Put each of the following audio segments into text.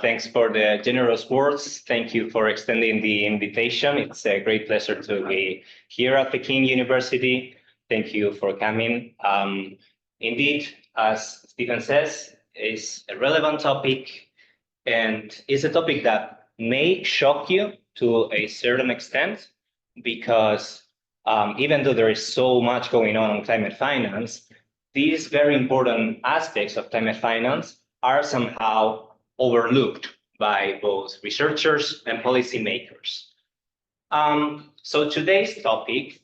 Thanks for the generous words. Thank you for extending the invitation. It's a great pleasure to be here at Peking University. Thank you for coming. Indeed, as Stephen says, it's a relevant topic, and it's a topic that may shock you to a certain extent, because even though there is so much going on climate finance, these very important aspects of climate finance are somehow overlooked by both researchers and policymakers. So today's topic,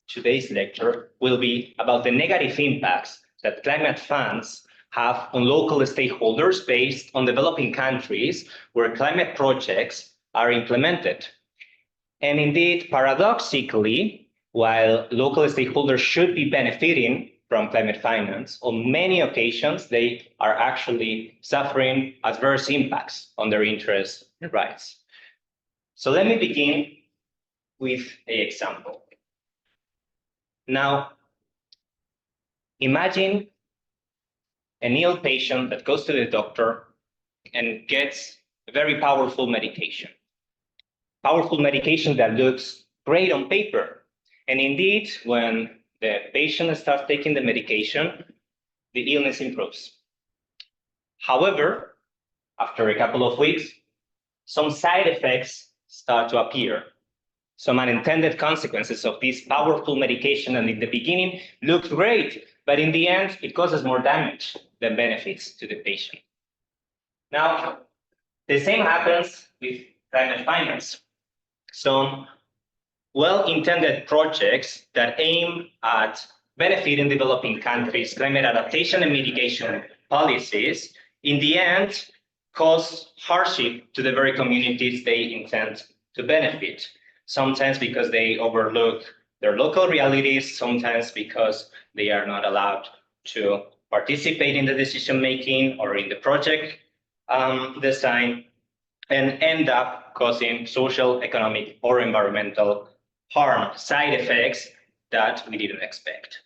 today's lecture, will be about the negative impacts that climate funds have on local stakeholders based on developing countries where climate projects are implemented. And indeed, paradoxically, while local stakeholders should be benefiting from climate finance, on many occasions, they are actually suffering adverse impacts on their interests and rights. So let me begin with an example. Now, imagine an ill patient that goes to the doctor and gets a very powerful medication. Powerful medication that looks great on paper. And indeed, when the patient starts taking the medication, the illness improves. However, after a couple of weeks, some side effects start to appear. Some unintended consequences of this powerful medication, and in the beginning looked great, but in the end, it causes more damage than benefits to the patient. Now, the same happens with climate finance. Some well-intended projects that aim at benefiting developing countries' climate adaptation and mitigation policies, in the end, cause hardship to the very communities they intend to benefit. Sometimes because they overlook their local realities, sometimes because they are not allowed to participate in the decision-making or in the project design, and end up causing social, economic, or environmental harm, side effects that we didn't expect.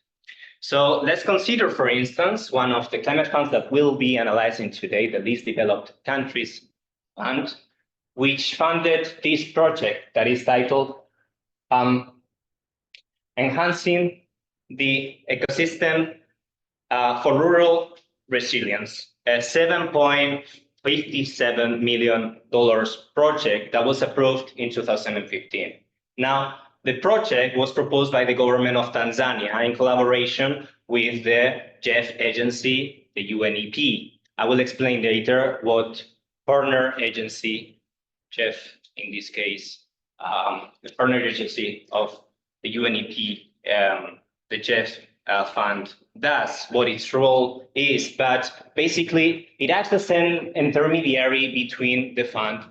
So let's consider, for instance, one of the climate funds that we'll be analyzing today, the Least Developed Countries Fund, which funded this project that is titled Enhancing the Ecosystem for Rural Resilience, a $7.57 million project that was approved in 2015. Now, the project was proposed by the government of Tanzania in collaboration with the GEF agency, the UNEP. I will explain later what partner agency, GEF in this case, the partner agency of the UNEP, the GEF fund does, what its role is, but basically it acts as an intermediary between the fund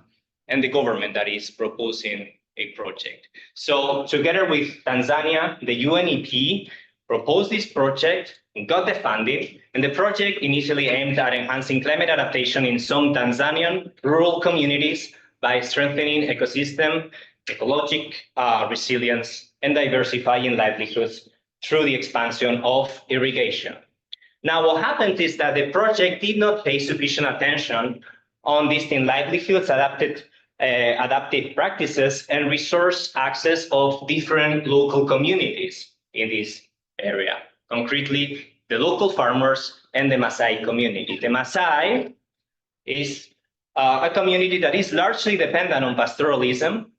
and the government that is proposing a project. So together with Tanzania, the UNEP proposed this project, got the funding, and the project initially aimed at enhancing climate adaptation in some Tanzanian rural communities by strengthening ecologic resilience and diversifying livelihoods through the expansion of irrigation. Now, what happened is that the project did not pay sufficient attention on distinct livelihoods, adaptive practices, and resource access of different local communities in this area. Concretely, the local farmers and the Maasai community. The Maasai is a community that is largely dependent on pastoralism,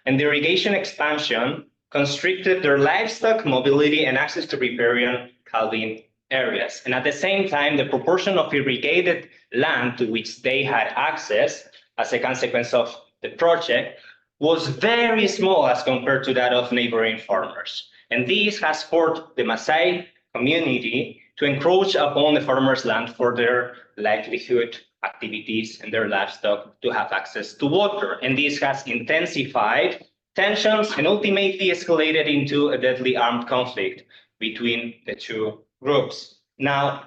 and the irrigation expansion constricted their livestock mobility and access to riparian calving areas. And at the same time, the proportion of irrigated land to which they had access as a consequence of the project was very small as compared to that of neighboring farmers. And this has forced the Maasai community to encroach upon the farmers' land for their livelihood activities and their livestock to have access to water. And this has intensified tensions and ultimately escalated into a deadly armed conflict between the two groups. Now,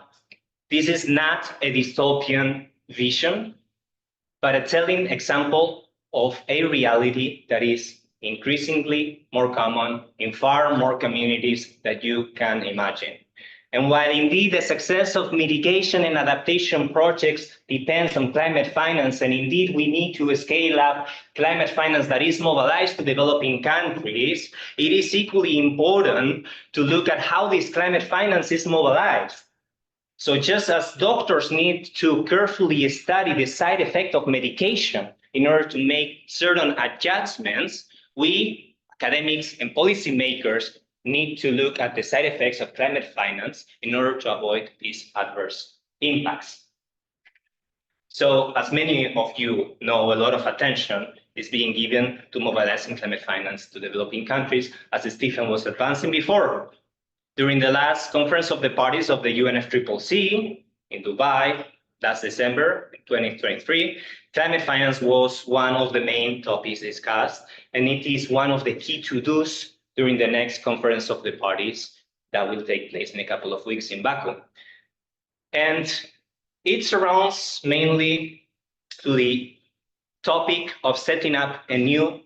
this is not a dystopian vision, but a telling example of a reality that is increasingly more common in far more communities that you can imagine. And while indeed the success of mitigation and adaptation projects depends on climate finance, and indeed we need to scale up climate finance that is mobilized to developing countries, it is equally important to look at how this climate finance is mobilized. So just as doctors need to carefully study the side effect of medication in order to make certain adjustments, we, academics and policymakers, need to look at the side effects of climate finance in order to avoid these adverse impacts. So as many of you know, a lot of attention is being given to mobilizing climate finance to developing countries, as Stephen was advancing before. During the last conference of the parties of the UNFCCC in Dubai, last December 2023, climate finance was one of the main topics discussed, and it is one of the key to-dos during the next conference of the parties that will take place in a couple of weeks in Baku. And it surrounds mainly to the topic of setting up a new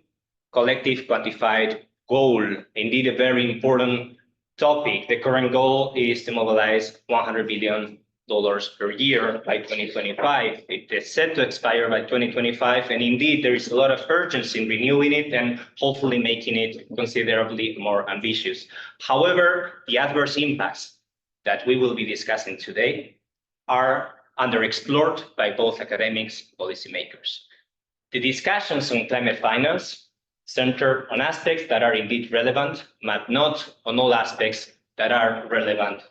collective quantified goal, indeed a very important topic. The current goal is to mobilize $100 billion per year by 2025. It is set to expire by 2025, and indeed there is a lot of urgency in renewing it and hopefully making it considerably more ambitious. However, the adverse impacts that we will be discussing today are underexplored by both academics and policymakers. The discussions on climate finance center on aspects that are indeed relevant, but not on all aspects that are relevant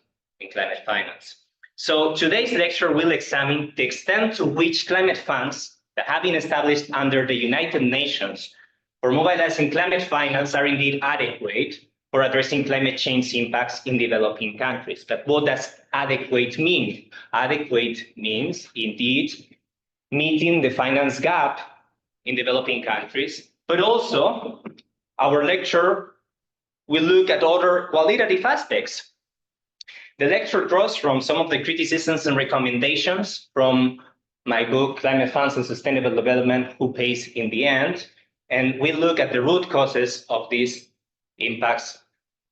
in climate finance. So today's lecture will examine the extent to which climate funds that have been established under the United Nations for mobilizing climate finance are indeed adequate for addressing climate change impacts in developing countries. But what does adequate mean? Adequate means indeed meeting the finance gap in developing countries, but also our lecture will look at other qualitative aspects. The lecture draws from some of the criticisms and recommendations from my book, Climate Funds and Sustainable Development, Who Pays in the End? And we look at the root causes of these impacts,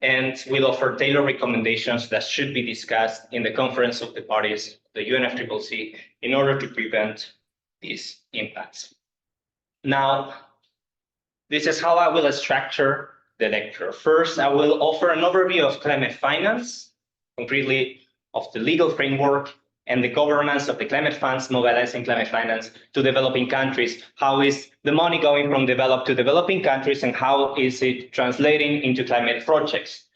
and we'll offer tailored recommendations that should be discussed in the Conference of the Parties, the UNFCCC, in order to prevent these impacts. Now, this is how I will structure the lecture. First, I will offer an overview of climate finance, concretely of the legal framework and the governance of the climate funds mobilizing climate finance to developing countries. How is the money going from developed to developing countries, and how is it translating into climate projects?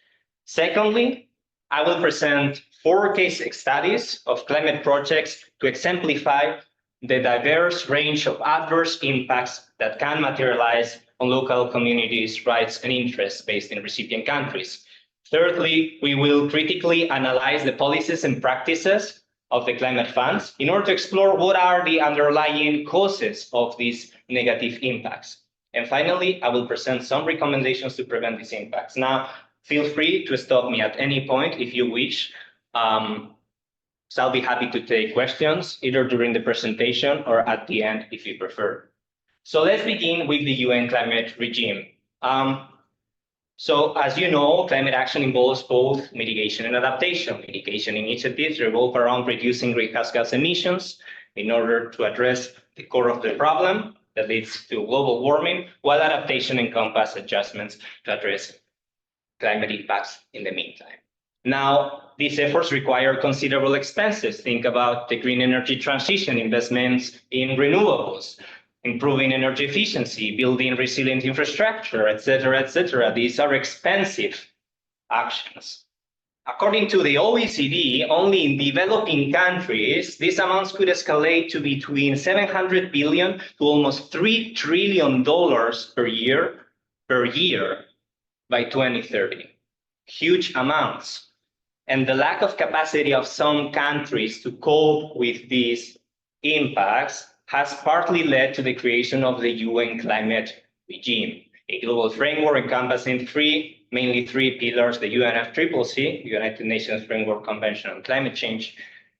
Secondly, I will present 4 case studies of climate projects to exemplify the diverse range of adverse impacts that can materialize on local communities' rights and interests based in recipient countries. Thirdly, we will critically analyze the policies and practices of the climate funds in order to explore what are the underlying causes of these negative impacts. And finally, I will present some recommendations to prevent these impacts. Now, feel free to stop me at any point if you wish. So I'll be happy to take questions either during the presentation or at the end if you prefer. So let's begin with the UN climate regime. So as you know, climate action involves both mitigation and adaptation. Mitigation initiatives revolve around reducing greenhouse gas emissions in order to address the core of the problem that leads to global warming, while adaptation encompasses adjustments to address climate impacts in the meantime. Now, these efforts require considerable expenses. Think about the green energy transition, investments in renewables, improving energy efficiency, building resilient infrastructure, etc., etc. These are expensive actions. According to the OECD, only in developing countries, these amounts could escalate to between $700 billion to almost $3 trillion per year by 2030. Huge amounts. And the lack of capacity of some countries to cope with these impacts has partly led to the creation of the UN climate regime, a global framework encompassing mainly three pillars: the UNFCCC, United Nations Framework Convention on Climate Change,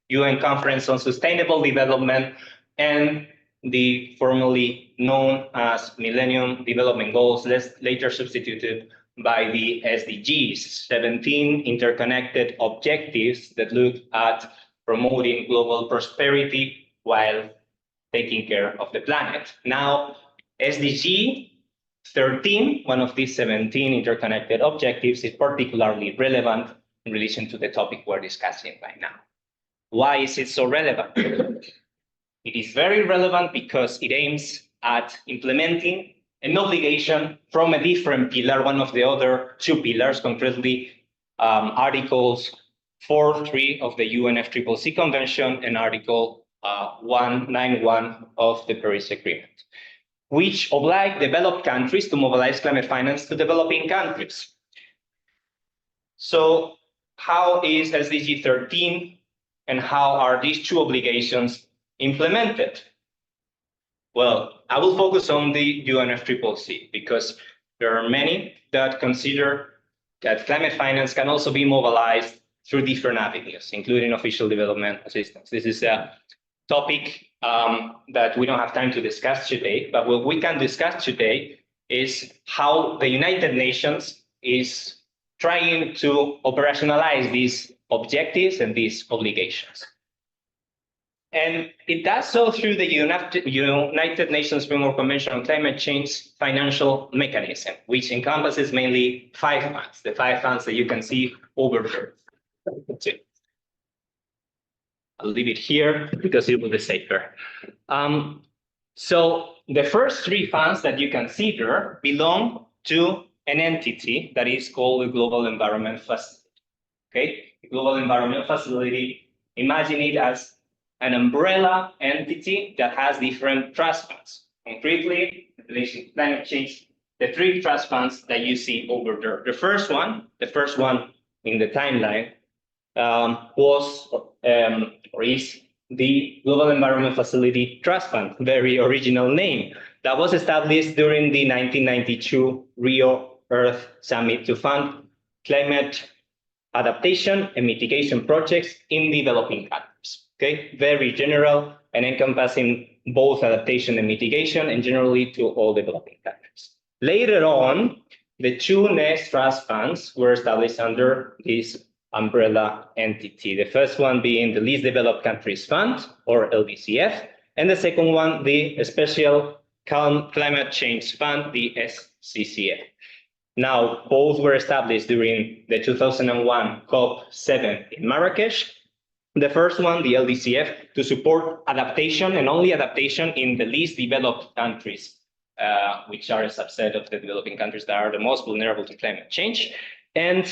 UN Conference on Sustainable Development, and the formerly known as Millennium Development Goals, later substituted by the SDGs, 17 interconnected objectives that look at promoting global prosperity while taking care of the planet. Now, SDG 13, one of these 17 interconnected objectives, is particularly relevant in relation to the topic we're discussing right now. Why is it so relevant? It is very relevant because it aims at implementing an obligation from a different pillar, one of the other two pillars, concretely Articles 4.3 of the UNFCCC Convention and Article 191 of the Paris Agreement, which oblige developed countries to mobilize climate finance to developing countries. So how is SDG 13 and how are these two obligations implemented? Well, I will focus on the UNFCCC because there are many that consider that climate finance can also be mobilized through different avenues, including official development assistance. This is a topic that we don't have time to discuss today, but what we can discuss today is how the United Nations is trying to operationalize these objectives and these obligations. And it does so through the United Nations Framework Convention on Climate Change financial mechanism, which encompasses mainly 5 funds, the 5 funds that you can see over there. I'll leave it here because it will be safer. So the first 3 funds that you can see there belong to an entity that is called the Global Environment Facility. Okay, the Global Environment Facility, imagine it as an umbrella entity that has different trust funds. Concretely, in relation to climate change, the 3 trust funds that you see over there. The first one in the timeline was or is the Global Environment Facility Trust Fund, very original name, that was established during the 1992 Rio Earth Summit to fund climate adaptation and mitigation projects in developing countries. Okay, very general and encompassing both adaptation and mitigation, and generally to all developing countries. Later on, the 2 next trust funds were established under this umbrella entity. The first one being the Least Developed Countries Fund, or LDCF, and the second one, the Special Climate Change Fund, the SCCF. Now, both were established during the 2001 COP7 in Marrakesh. The first one, the LDCF, to support adaptation and only adaptation in the least developed countries, which are a subset of the developing countries that are the most vulnerable to climate change. And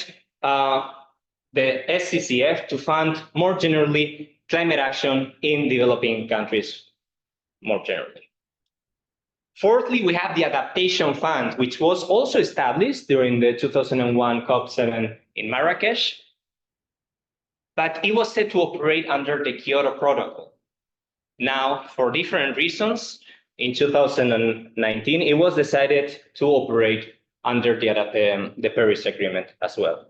the SCCF to fund more generally climate action in developing countries more generally. Fourthly, we have the Adaptation Fund, which was also established during the 2001 COP7 in Marrakesh, but it was set to operate under the Kyoto Protocol. Now, for different reasons, in 2019, it was decided to operate under the Paris Agreement as well.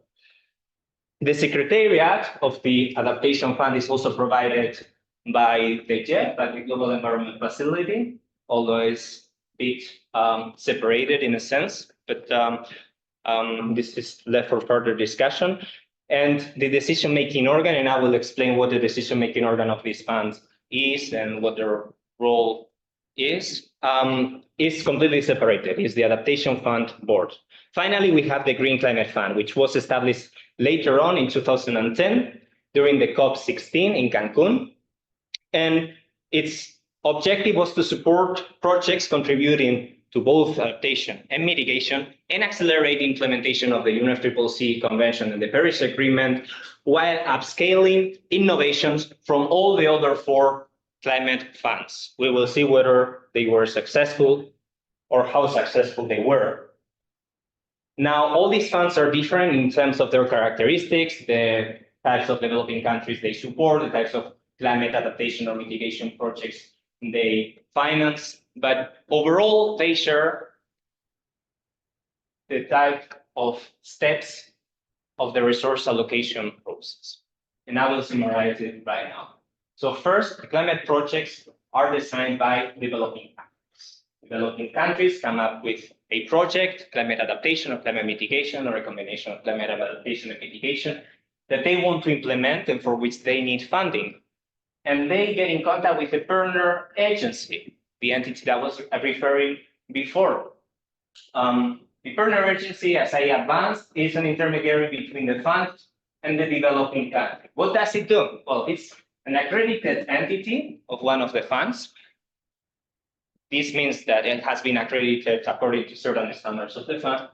The Secretariat of the Adaptation Fund is also provided by the GEF, by the Global Environment Facility, although it's a bit separated in a sense, but this is left for further discussion. And the decision-making organ, and I will explain what the decision-making organ of these funds is and what their role is completely separated. It's the Adaptation Fund Board. Finally, we have the Green Climate Fund, which was established later on in 2010 during the COP16 in Cancun. And its objective was to support projects contributing to both adaptation and mitigation and accelerate implementation of the UNFCCC Convention and the Paris Agreement while upscaling innovations from all the other 4 climate funds. We will see whether they were successful or how successful they were. Now, all these funds are different in terms of their characteristics, the types of developing countries they support, the types of climate adaptation or mitigation projects they finance, but overall, they share the type of steps of the resource allocation process. And I will summarize it right now. So first, the climate projects are designed by developing countries. Developing countries come up with a project, climate adaptation or climate mitigation, or a combination of climate adaptation and mitigation that they want to implement and for which they need funding. And they get in contact with the partner agency, the entity that was referring before. The partner agency, as I advanced, is an intermediary between the fund and the developing country. What does it do? Well, it's an accredited entity of one of the funds. This means that it has been accredited according to certain standards of the fund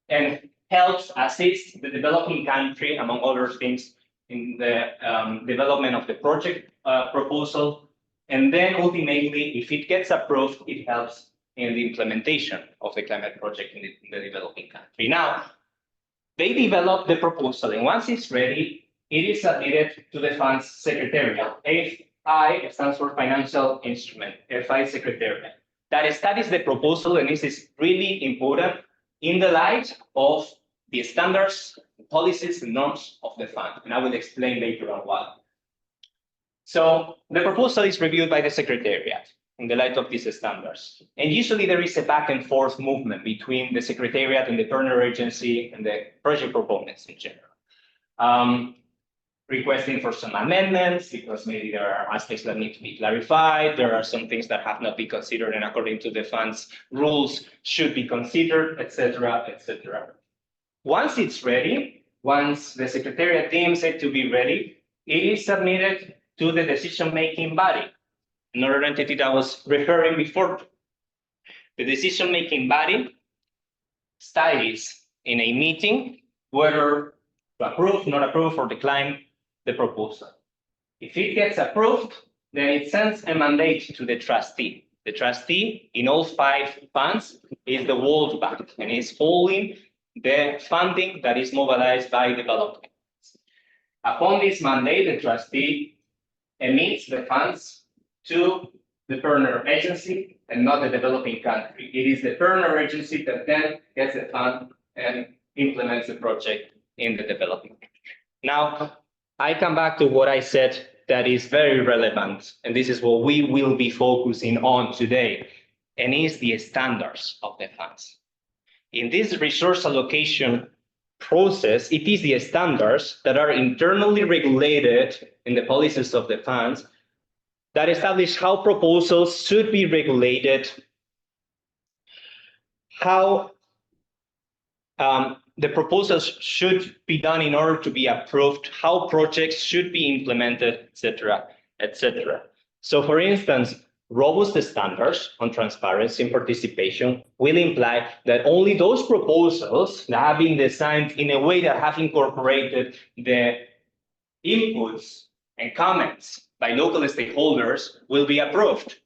and helps assist the developing country, among other things, in the development of the project proposal. And then ultimately, if it gets approved, it helps in the implementation of the climate project in the developing country. Now, they develop the proposal, and once it's ready, it is submitted to the fund's secretariat. FI stands for Financial Instrument, FI Secretariat. That studies the proposal, and this is really important in the light of the standards, policies, and norms of the fund. And I will explain later on why. So the proposal is reviewed by the Secretariat in the light of these standards. And usually there is a back and forth movement between the Secretariat and the partner agency and the project proponents in general. Requesting for some amendments because maybe there are aspects that need to be clarified. There are some things that have not been considered and according to the fund's rules should be considered, etc., etc. Once it's ready, once the Secretariat deems it to be ready, it is submitted to the decision-making body, another entity that was referring before. The decision-making body studies in a meeting whether to approve, not approve, or decline the proposal. If it gets approved, then it sends a mandate to the trustee. The trustee in all 5 funds is the World Bank and is holding the funding that is mobilized by development. Upon this mandate, the trustee emits the funds to the partner agency and not the developing country. It is the partner agency that then gets the fund and implements the project in the developing country. Now, I come back to what I said that is very relevant, and this is what we will be focusing on today, and is the standards of the funds. In this resource allocation process, it is the standards that are internally regulated in the policies of the funds that establish how proposals should be regulated, how the proposals should be done in order to be approved, how projects should be implemented, etc., etc. So, for instance, robust standards on transparency and participation will imply that only those proposals that have been designed in a way that have incorporated the inputs and comments by local stakeholders will be approved.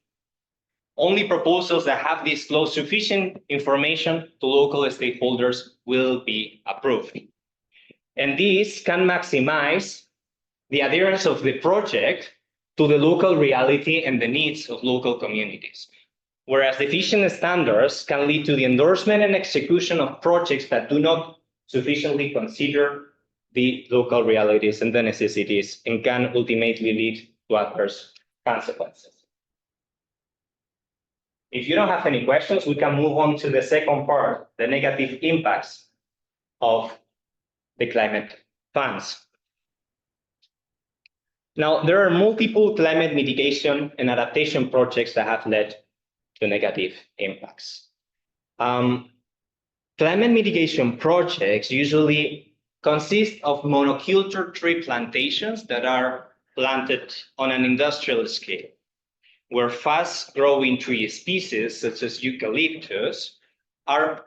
Only proposals that have disclosed sufficient information to local stakeholders will be approved. And this can maximize the adherence of the project to the local reality and the needs of local communities. Whereas deficient standards can lead to the endorsement and execution of projects that do not sufficiently consider the local realities and the necessities and can ultimately lead to adverse consequences. If you don't have any questions, we can move on to the second part, the negative impacts of the climate funds. Now, there are multiple climate mitigation and adaptation projects that have led to negative impacts. Climate mitigation projects usually consist of monoculture tree plantations that are planted on an industrial scale, where fast-growing tree species, such as eucalyptus, are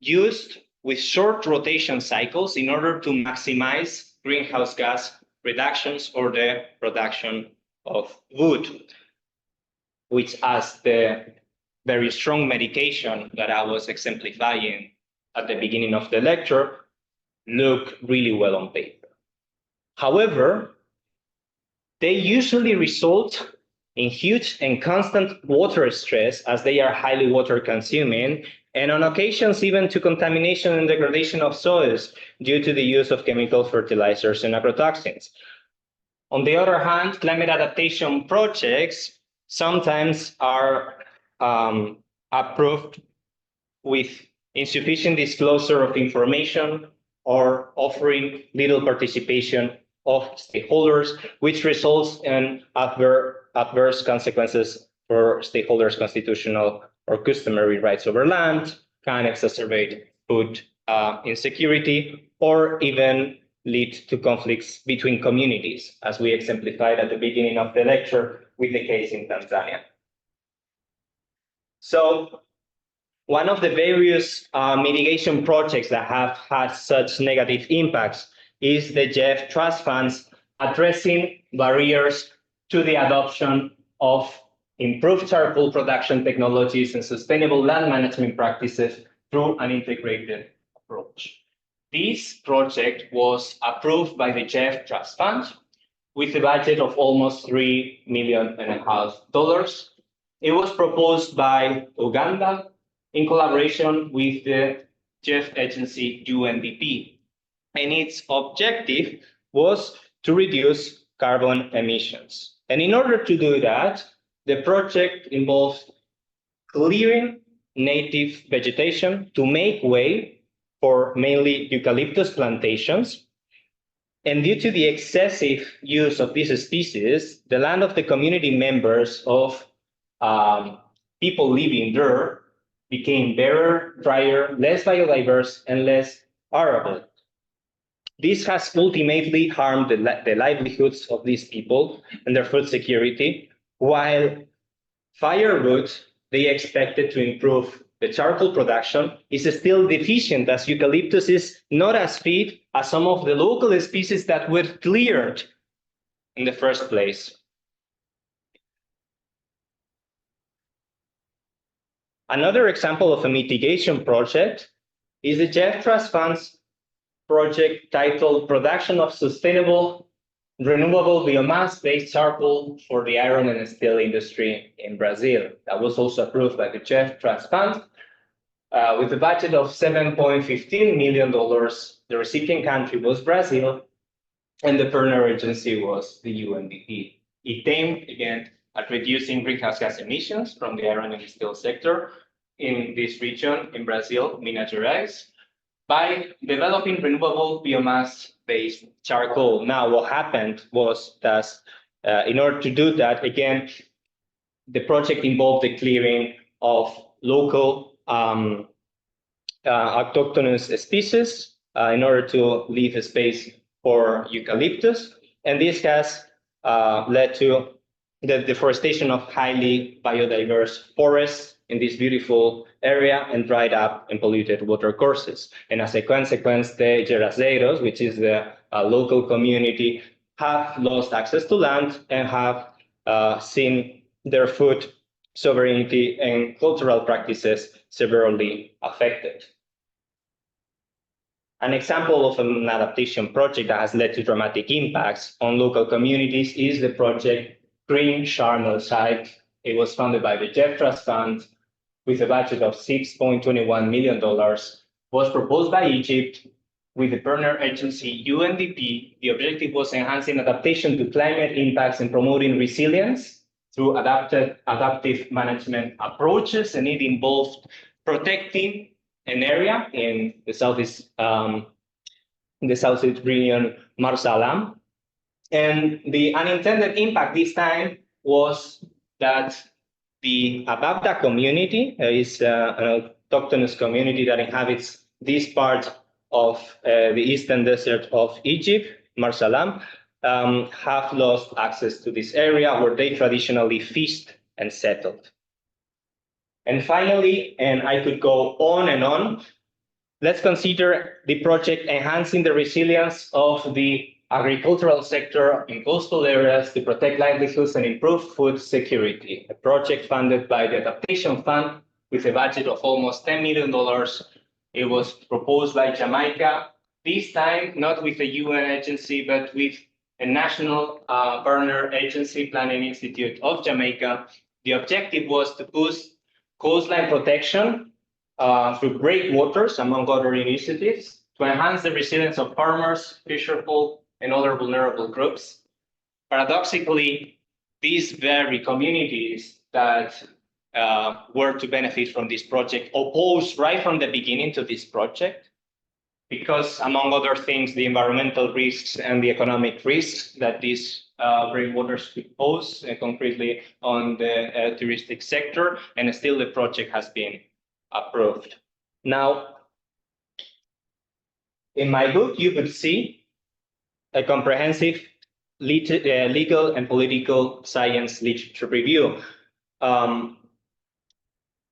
used with short rotation cycles in order to maximize greenhouse gas reductions or the production of wood, which, as the very strong medication that I was exemplifying at the beginning of the lecture, look really well on paper. However, they usually result in huge and constant water stress as they are highly water consuming, and on occasions even to contamination and degradation of soils due to the use of chemical fertilizers and agrotoxins. On the other hand, climate adaptation projects sometimes are approved with insufficient disclosure of information or offering little participation of stakeholders, which results in adverse consequences for stakeholders' constitutional or customary rights over land, can exacerbate food insecurity, or even lead to conflicts between communities, as we exemplified at the beginning of the lecture with the case in Tanzania. So one of the various mitigation projects that have had such negative impacts is the JEF trust funds addressing barriers to the adoption of improved charcoal production technologies and sustainable land management practices through an integrated approach. This project was approved by the JEF Trust Fund with a budget of almost $3.5 million. It was proposed by Uganda in collaboration with the JEF agency UNDP, and its objective was to reduce carbon emissions. And in order to do that, the project involved clearing native vegetation to make way for mainly eucalyptus plantations. And due to the excessive use of these species, the land of the community members of people living there became barer, drier, less biodiverse, and less arable. This has ultimately harmed the livelihoods of these people and their food security, while firewood they expected to improve the charcoal production is still deficient, as eucalyptus is not as fit as some of the local species that were cleared in the first place. Another example of a mitigation project is the JEF Trust Fund's project titled Production of Sustainable Renewable Biomass-Based Charcoal for the Iron and Steel Industry in Brazil. That was also approved by the JEF Trust Fund with a budget of $7.15 million. The recipient country was Brazil, and the partner agency was the UNDP. It aimed, again, at reducing greenhouse gas emissions from the iron and steel sector in this region in Brazil, Minas Gerais, by developing renewable biomass-based charcoal. Now, what happened was that in order to do that, again, the project involved the clearing of local autochthonous species in order to leave a space for eucalyptus. And this has led to the deforestation of highly biodiverse forests in this beautiful area and dried up and polluted water courses. And as a consequence, the Geraseiros, which is the local community, have lost access to land and have seen their food sovereignty and cultural practices severely affected. An example of an adaptation project that has led to dramatic impacts on local communities is the project Green Sharm El Sheikh. It was funded by the JEF Trust Fund with a budget of $6.21 million, was proposed by Egypt with the partner agency UNDP. The objective was enhancing adaptation to climate impacts and promoting resilience through adaptive management approaches, and it involved protecting an area in the southeast region, Marsalam. And the unintended impact this time was that the Ababda community is an autochthonous community that inhabits this part of the eastern desert of Egypt, Marsalam, have lost access to this area where they traditionally fished and settled. And finally, and I could go on and on, let's consider the project enhancing the resilience of the agricultural sector in coastal areas to protect livelihoods and improve food security, a project funded by the Adaptation Fund with a budget of almost $10 million. It was proposed by Jamaica, this time not with a UN agency, but with a national partner agency, Planning Institute of Jamaica. The objective was to boost coastline protection through breakwaters, among other initiatives, to enhance the resilience of farmers, fisherfolk, and other vulnerable groups. Paradoxically, these very communities that were to benefit from this project opposed right from the beginning to this project, because among other things, the environmental risks and the economic risks that these breakwaters could pose concretely on the touristic sector, and still the project has been approved. Now, in my book, you could see a comprehensive legal and political science literature review.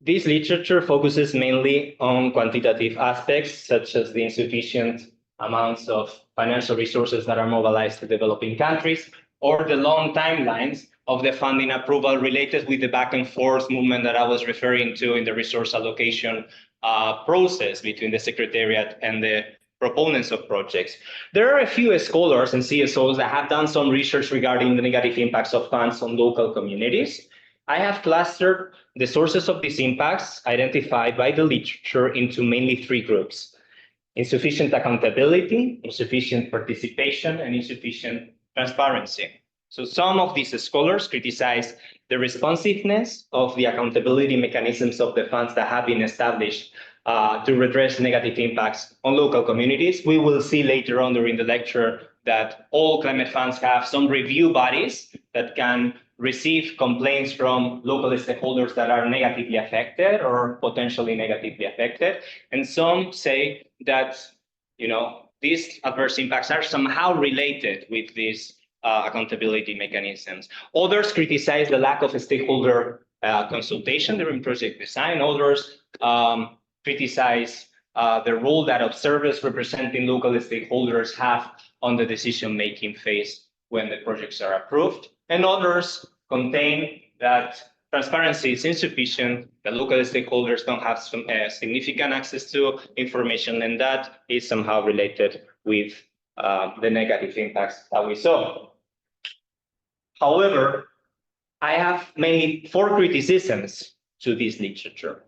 This literature focuses mainly on quantitative aspects, such as the insufficient amounts of financial resources that are mobilized to developing countries, or the long timelines of the funding approval related with the back and forth movement that I was referring to in the resource allocation process between the Secretariat and the proponents of projects. There are a few scholars and CSOs that have done some research regarding the negative impacts of funds on local communities. I have clustered the sources of these impacts identified by the literature into mainly three groups: insufficient accountability, insufficient participation, and insufficient transparency. So some of these scholars criticize the responsiveness of the accountability mechanisms of the funds that have been established to redress negative impacts on local communities. We will see later on during the lecture that all climate funds have some review bodies that can receive complaints from local stakeholders that are negatively affected or potentially negatively affected. And some say that, these adverse impacts are somehow related with these accountability mechanisms. Others criticize the lack of stakeholder consultation during project design. Others criticize the role that observers representing local stakeholders have on the decision-making phase when the projects are approved. And others contain that transparency is insufficient, that local stakeholders don't have some significant access to information, and that is somehow related with the negative impacts that we saw. However, I have mainly four criticisms to this literature.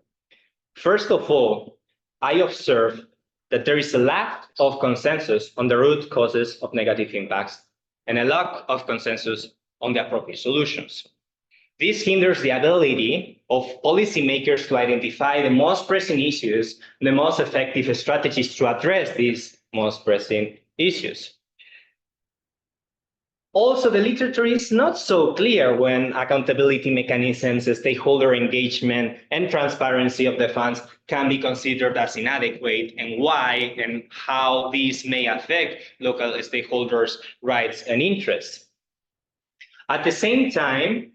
First of all, I observe that there is a lack of consensus on the root causes of negative impacts and a lack of consensus on the appropriate solutions. This hinders the ability of policymakers to identify the most pressing issues, the most effective strategies to address these most pressing issues. Also, the literature is not so clear when accountability mechanisms, stakeholder engagement, and transparency of the funds can be considered as inadequate, and why and how these may affect local stakeholders' rights and interests. At the same time,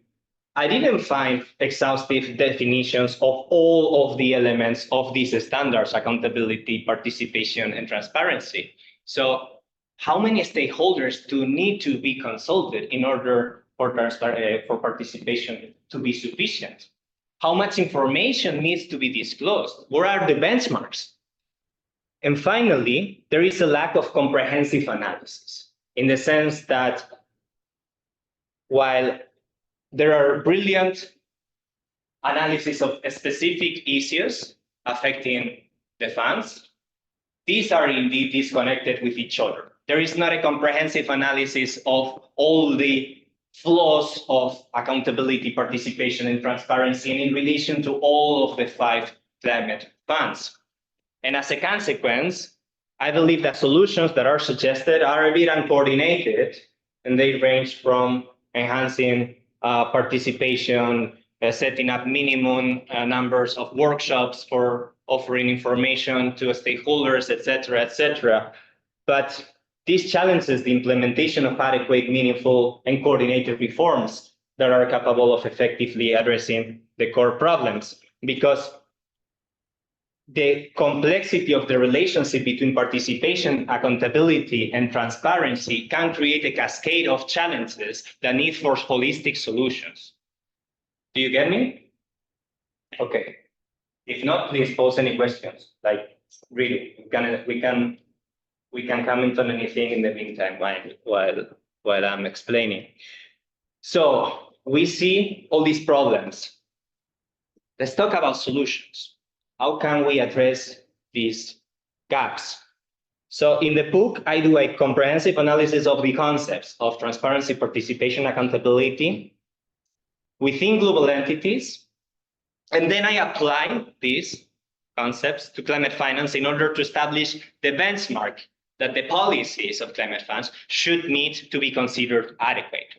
I didn't find exhaustive definitions of all of the elements of these standards: accountability, participation, and transparency. So how many stakeholders do need to be consulted in order for participation to be sufficient? How much information needs to be disclosed? What are the benchmarks? And finally, there is a lack of comprehensive analysis, in the sense that while there are brilliant analysis of specific issues affecting the funds, these are indeed disconnected with each other. There is not a comprehensive analysis of all the flaws of accountability, participation, and transparency, and in relation to all of the 5 climate funds. And as a consequence, I believe that solutions that are suggested are a bit uncoordinated, and they range from enhancing participation, setting up minimum numbers of workshops for offering information to stakeholders, etc., etc. But this challenges the implementation of adequate, meaningful, and coordinated reforms that are capable of effectively addressing the core problems, because the complexity of the relationship between participation, accountability, and transparency can create a cascade of challenges that need for holistic solutions. Do you get me? Okay. If not, please pose any questions. Like, really, we can comment on anything in the meantime while I'm explaining. So we see all these problems. Let's talk about solutions. How can we address these gaps? So in the book, I do a comprehensive analysis of the concepts of transparency, participation, accountability within global entities, And then I apply these concepts to climate finance in order to establish the benchmark that the policies of climate finance should meet to be considered adequate.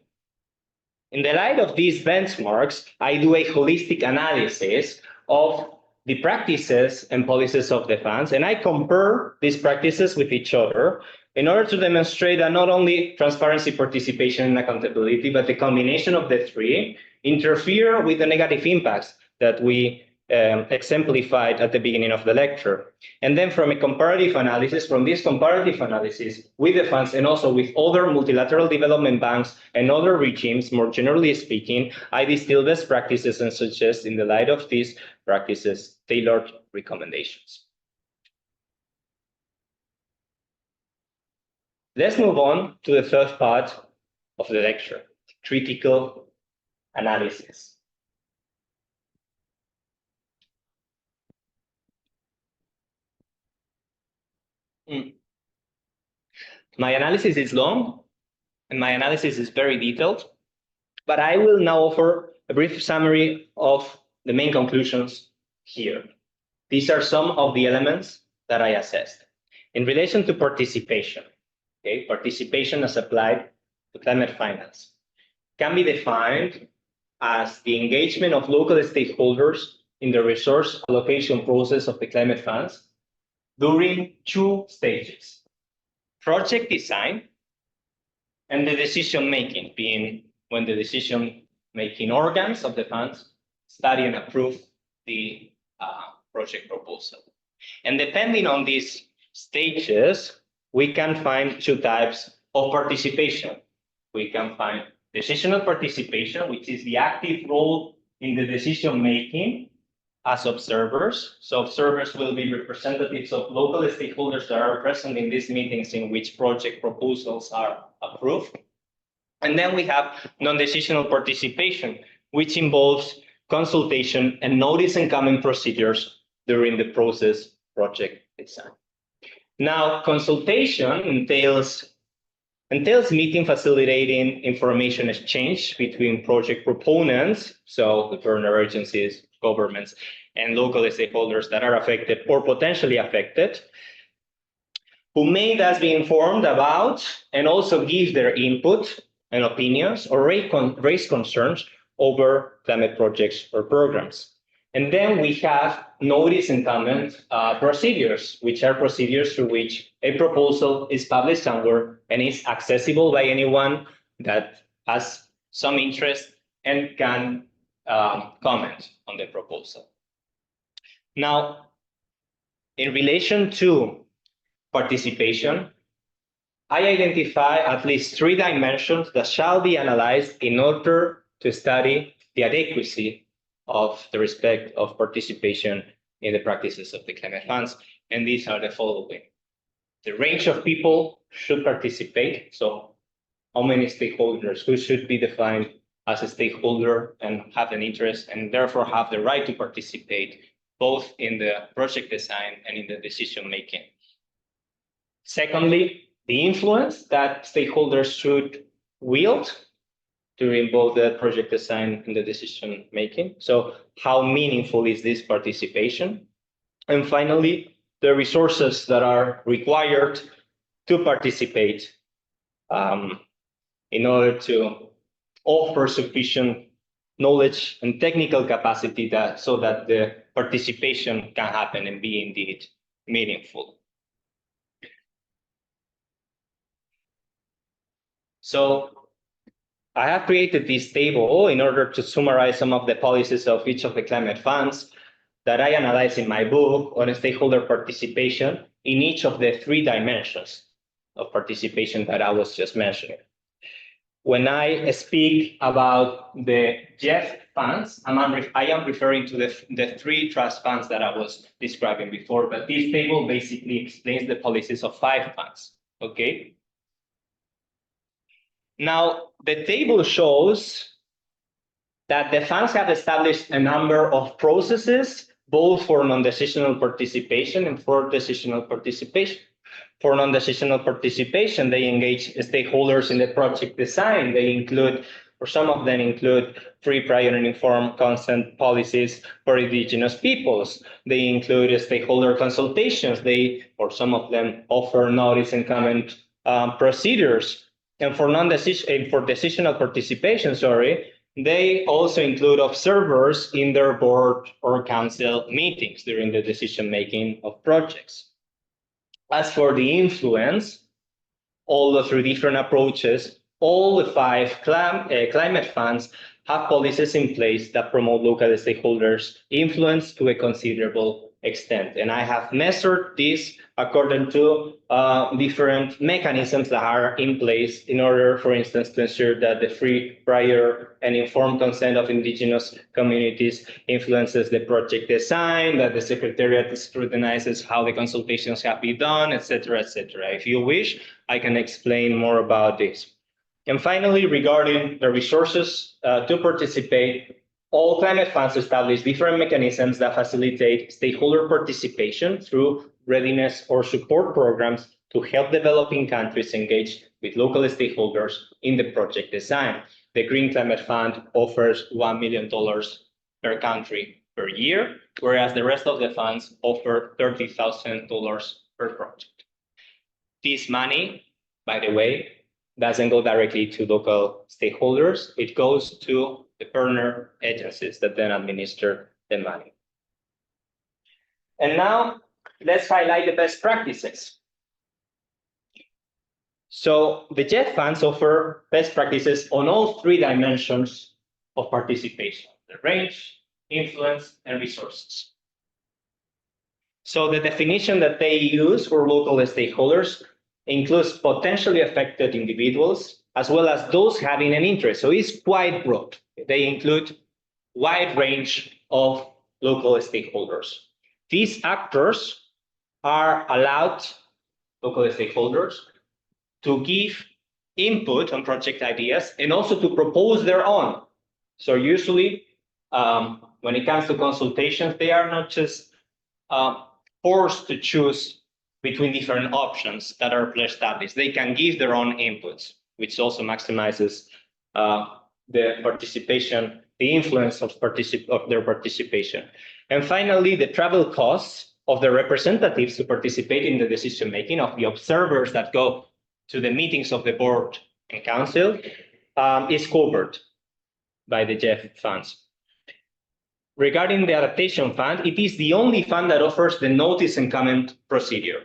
In the light of these benchmarks, I do a holistic analysis of the practices and policies of the funds, and I compare these practices with each other in order to demonstrate that not only transparency, participation, and accountability, but the combination of the three interfere with the negative impacts that we exemplified at the beginning of the lecture. And then from this comparative analysis with the funds and also with other multilateral development banks and other regimes, more generally speaking, I distill best practices and suggest, in the light of these practices, tailored recommendations. Let's move on to the third part of the lecture, critical analysis. My analysis is long, and my analysis is very detailed, but I will now offer a brief summary of the main conclusions here. These are some of the elements that I assessed. In relation to participation, participation as applied to climate finance can be defined as the engagement of local stakeholders in the resource allocation process of the climate funds during two stages: project design and the decision-making, being when the decision-making organs of the funds study and approve the project proposal. And depending on these stages, we can find two types of participation. We can find decisional participation, which is the active role in the decision-making as observers. So observers will be representatives of local stakeholders that are present in these meetings in which project proposals are approved. And then we have non-decisional participation, which involves consultation and notice and comment procedures during the process project design. Now, consultation entails meeting facilitating information exchange between project proponents, so the partner agencies, governments, and local stakeholders that are affected or potentially affected, who may thus be informed about and also give their input and opinions or raise concerns over climate projects or programs. And then we have notice and comment procedures, which are procedures through which a proposal is published somewhere and is accessible by anyone that has some interest and can comment on the proposal. Now, in relation to participation, I identify at least three dimensions that shall be analyzed in order to study the adequacy of the respect of participation in the practices of the climate funds. And these are the following. The range of people should participate. So how many stakeholders, who should be defined as a stakeholder and have an interest and therefore have the right to participate both in the project design and in the decision making. Secondly, the influence that stakeholders should wield during both the project design and the decision making. So how meaningful is this participation? And finally, the resources that are required to participate in order to offer sufficient knowledge and technical capacity so that the participation can happen and be indeed meaningful. So I have created this table in order to summarize some of the policies of each of the climate funds that I analyze in my book on stakeholder participation in each of the three dimensions of participation that I was just mentioning. When I speak about the GEF funds, I am referring to the three trust funds that I was describing before, but this table basically explains the policies of 5 funds, okay? Now, the table shows that the funds have established a number of processes, both for non-decisional participation and for decisional participation. For non-decisional participation, they engage stakeholders in the project design. They include or some of them include free, prior, and informed consent policies for indigenous peoples. They include stakeholder consultations. Or some of them offer notice and comment procedures. And for decisional participation, they also include observers in their board or council meetings during the decision-making of projects. As for the influence, although through different approaches, all the 5 climate funds have policies in place that promote local stakeholders' influence to a considerable extent. And I have measured this according to different mechanisms that are in place in order, for instance, to ensure that the free, prior, and informed consent of indigenous communities influences the project design, that the Secretariat scrutinizes how the consultations have been done, etc., etc. If you wish, I can explain more about this. And finally, regarding the resources to participate, all climate funds establish different mechanisms that facilitate stakeholder participation through readiness or support programs to help developing countries engage with local stakeholders in the project design. The Green Climate Fund offers $1 million per country per year, whereas the rest of the funds offer $30,000 per project. This money, by the way, doesn't go directly to local stakeholders. It goes to the partner agencies that then administer the money. And now let's highlight the best practices. So the JET funds offer best practices on all 3 dimensions of participation: the range, influence, and resources. So the definition that they use for local stakeholders includes potentially affected individuals, as well as those having an interest. So it's quite broad. They include wide range of local stakeholders. These actors are allowed, local stakeholders, to give input on project ideas and also to propose their own. So usually, when it comes to consultations, they are not just forced to choose between different options that are established. They can give their own inputs, which also maximizes the participation, the influence of their participation. And finally, the travel costs of the representatives to participate in the decision-making, of the observers that go to the meetings of the board and council, is covered by the JEF funds. Regarding the adaptation fund, it is the only fund that offers the notice and comment procedure,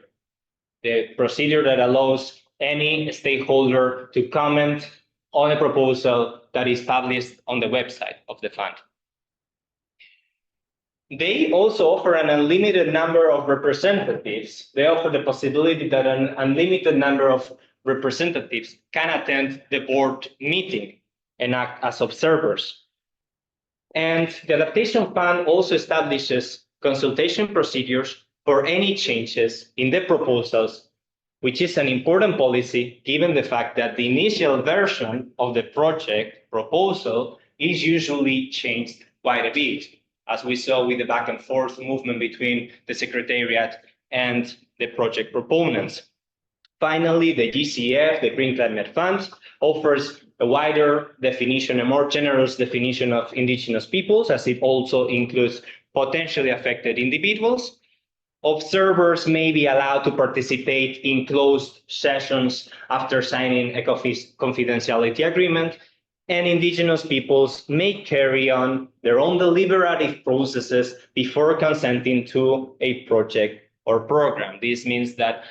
the procedure that allows any stakeholder to comment on a proposal that is published on the website of the fund. They also offer an unlimited number of representatives. They offer the possibility that an unlimited number of representatives can attend the board meeting and act as observers. And the adaptation fund also establishes consultation procedures for any changes in the proposals, which is an important policy given the fact that the initial version of the project proposal is usually changed quite a bit, as we saw with the back and forth movement between the Secretariat and the project proponents. Finally, the GCF, the Green Climate Fund, offers a wider definition, a more generous definition of indigenous peoples, as it also includes potentially affected individuals. Observers may be allowed to participate in closed sessions after signing a confidentiality agreement, and indigenous peoples may carry on their own deliberative processes before consenting to a project or program. This means that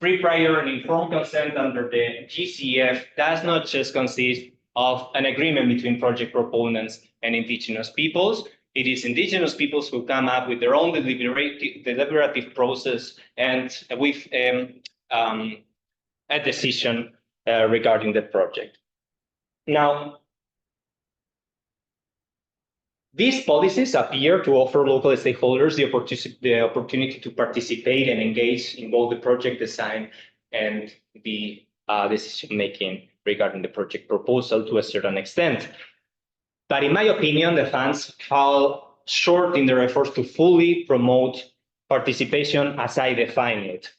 free, prior, and informed consent under the GCF does not just consist of an agreement between project proponents and indigenous peoples. It is indigenous peoples who come up with their own deliberative process and with a decision regarding the project. Now, these policies appear to offer local stakeholders the opportunity to participate and engage in both the project design and the decision-making regarding the project proposal to a certain extent. But in my opinion, the funds fall short in their efforts to fully promote participation as I define it.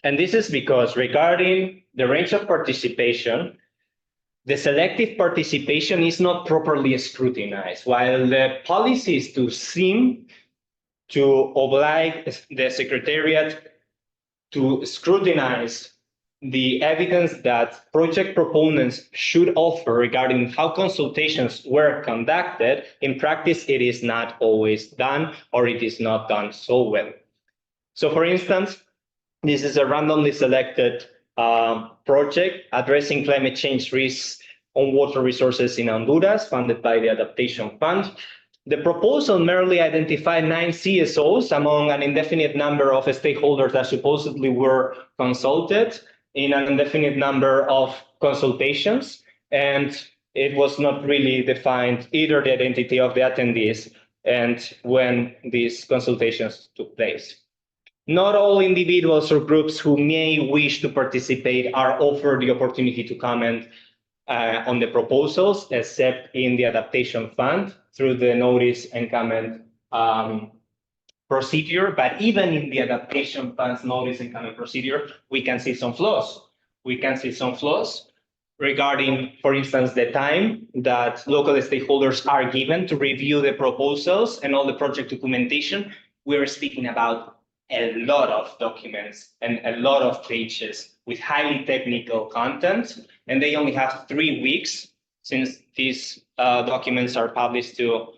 And this is because regarding the range of participation, the selective participation is not properly scrutinized, while the policies to seem to oblige the Secretariat to scrutinize the evidence that project proponents should offer regarding how consultations were conducted. In practice, it is not always done, or it is not done so well. So for instance, this is a randomly selected project addressing climate change risks on water resources in Honduras, funded by the Adaptation Fund. The proposal merely identified 9 CSOs among an indefinite number of stakeholders that supposedly were consulted in an indefinite number of consultations, and it was not really defined either the identity of the attendees and when these consultations took place. Not all individuals or groups who may wish to participate are offered the opportunity to comment on the proposals, except in the Adaptation Fund through the notice and comment procedure. But even in the Adaptation Fund's notice and comment procedure, we can see some flaws. We can see some flaws regarding, for instance, the time that local stakeholders are given to review the proposals and all the project documentation. We're speaking about a lot of documents and a lot of pages with highly technical content, and they only have 3 weeks since these documents are published to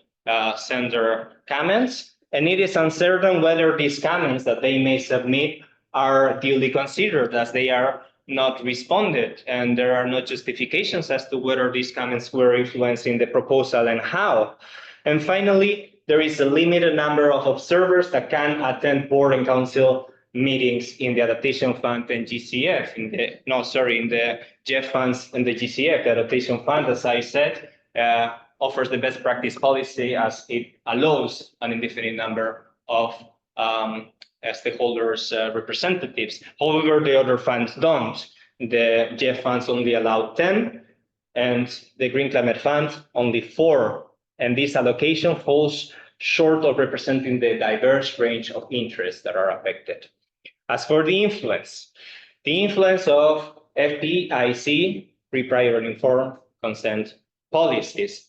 send their comments, and it is uncertain whether these comments that they may submit are duly considered, as they are not responded, and there are no justifications as to whether these comments were influencing the proposal and how. And finally, there is a limited number of observers that can attend board and council meetings in the Adaptation Fund and GCF, in the GEF funds and the GCF. The Adaptation Fund, as I said, offers the best practice policy as it allows an indefinite number of stakeholders' representatives. However, the other funds don't. The GEF funds only allow 10, and the Green Climate Fund only 4. And this allocation falls short of representing the diverse range of interests that are affected. As for the influence of FPIC, pre-prior and informed consent policies.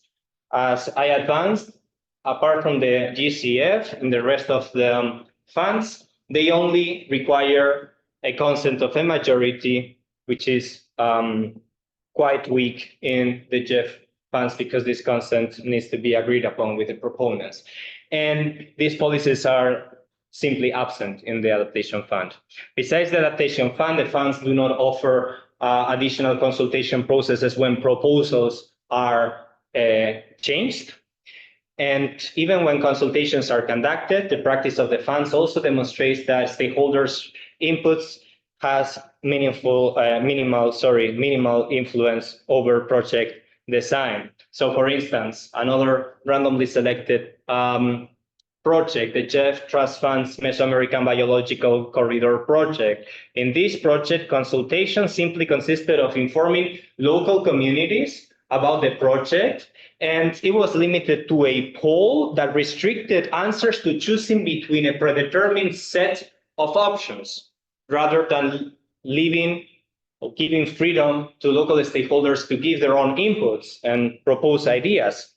As I advanced, apart from the GCF and the rest of the funds, they only require a consent of a majority, which is quite weak in the GEF funds, because this consent needs to be agreed upon with the proponents. And these policies are simply absent in the Adaptation Fund. Besides the Adaptation Fund, the funds do not offer additional consultation processes when proposals are changed. And even when consultations are conducted, the practice of the funds also demonstrates that stakeholders' inputs has minimal influence over project design. So for instance, another randomly selected project, the GEF Trust Fund's Mesoamerican Biological Corridor project. In this project, consultation simply consisted of informing local communities about the project, and it was limited to a poll that restricted answers to choosing between a predetermined set of options, rather than leaving or giving freedom to local stakeholders to give their own inputs and propose ideas.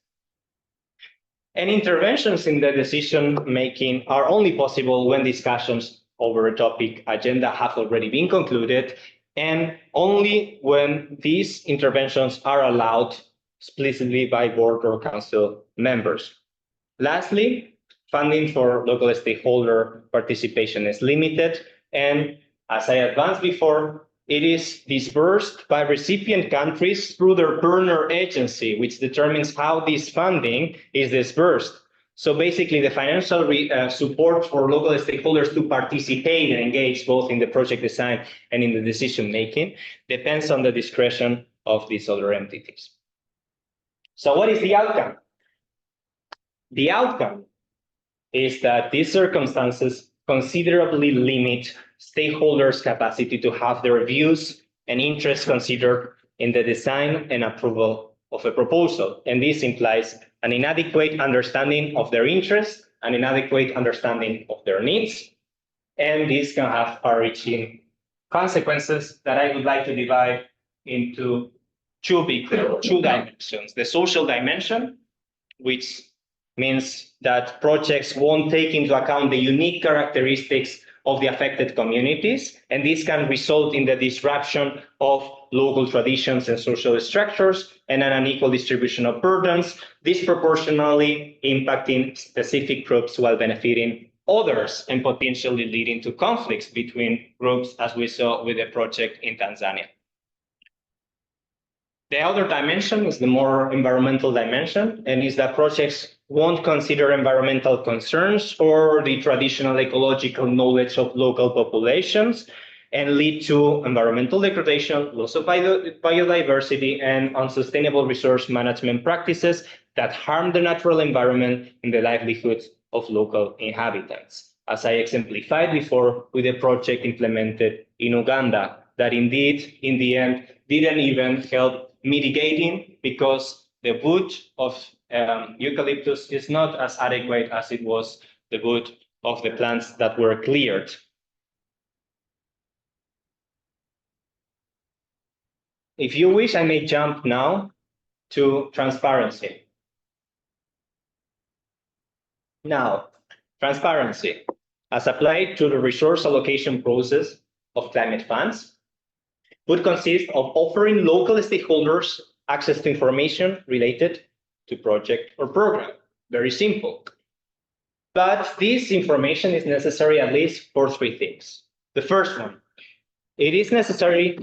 And interventions in the decision-making are only possible when discussions over a topic agenda have already been concluded, and only when these interventions are allowed explicitly by board or council members. Lastly, funding for local stakeholder participation is limited, and as I advanced before, it is disbursed by recipient countries through their partner agency, which determines how this funding is disbursed. So basically, the financial support for local stakeholders to participate and engage both in the project design and in the decision-making depends on the discretion of these other entities. So what is the outcome? The outcome is that these circumstances considerably limit stakeholders' capacity to have their views and interests considered in the design and approval of a proposal. And this implies an inadequate understanding of their interests, an inadequate understanding of their needs, and this can have far-reaching consequences that I would like to divide into two dimensions. The social dimension, which means that projects won't take into account the unique characteristics of the affected communities, and this can result in the disruption of local traditions and social structures and an unequal distribution of burdens, disproportionately impacting specific groups while benefiting others and potentially leading to conflicts between groups, as we saw with the project in Tanzania. The other dimension is the more environmental dimension, and is that projects won't consider environmental concerns or the traditional ecological knowledge of local populations and lead to environmental degradation, loss of biodiversity, and unsustainable resource management practices that harm the natural environment and the livelihoods of local inhabitants. As I exemplified before with a project implemented in Uganda, that indeed, in the end, didn't even help mitigating because the wood of eucalyptus is not as adequate as it was the wood of the plants that were cleared. If you wish, I may jump now to transparency. Now, transparency, as applied to the resource allocation process of climate funds, would consist of offering local stakeholders access to information related to project or program. Very simple. But this information is necessary at least for three things. The first one, it is necessary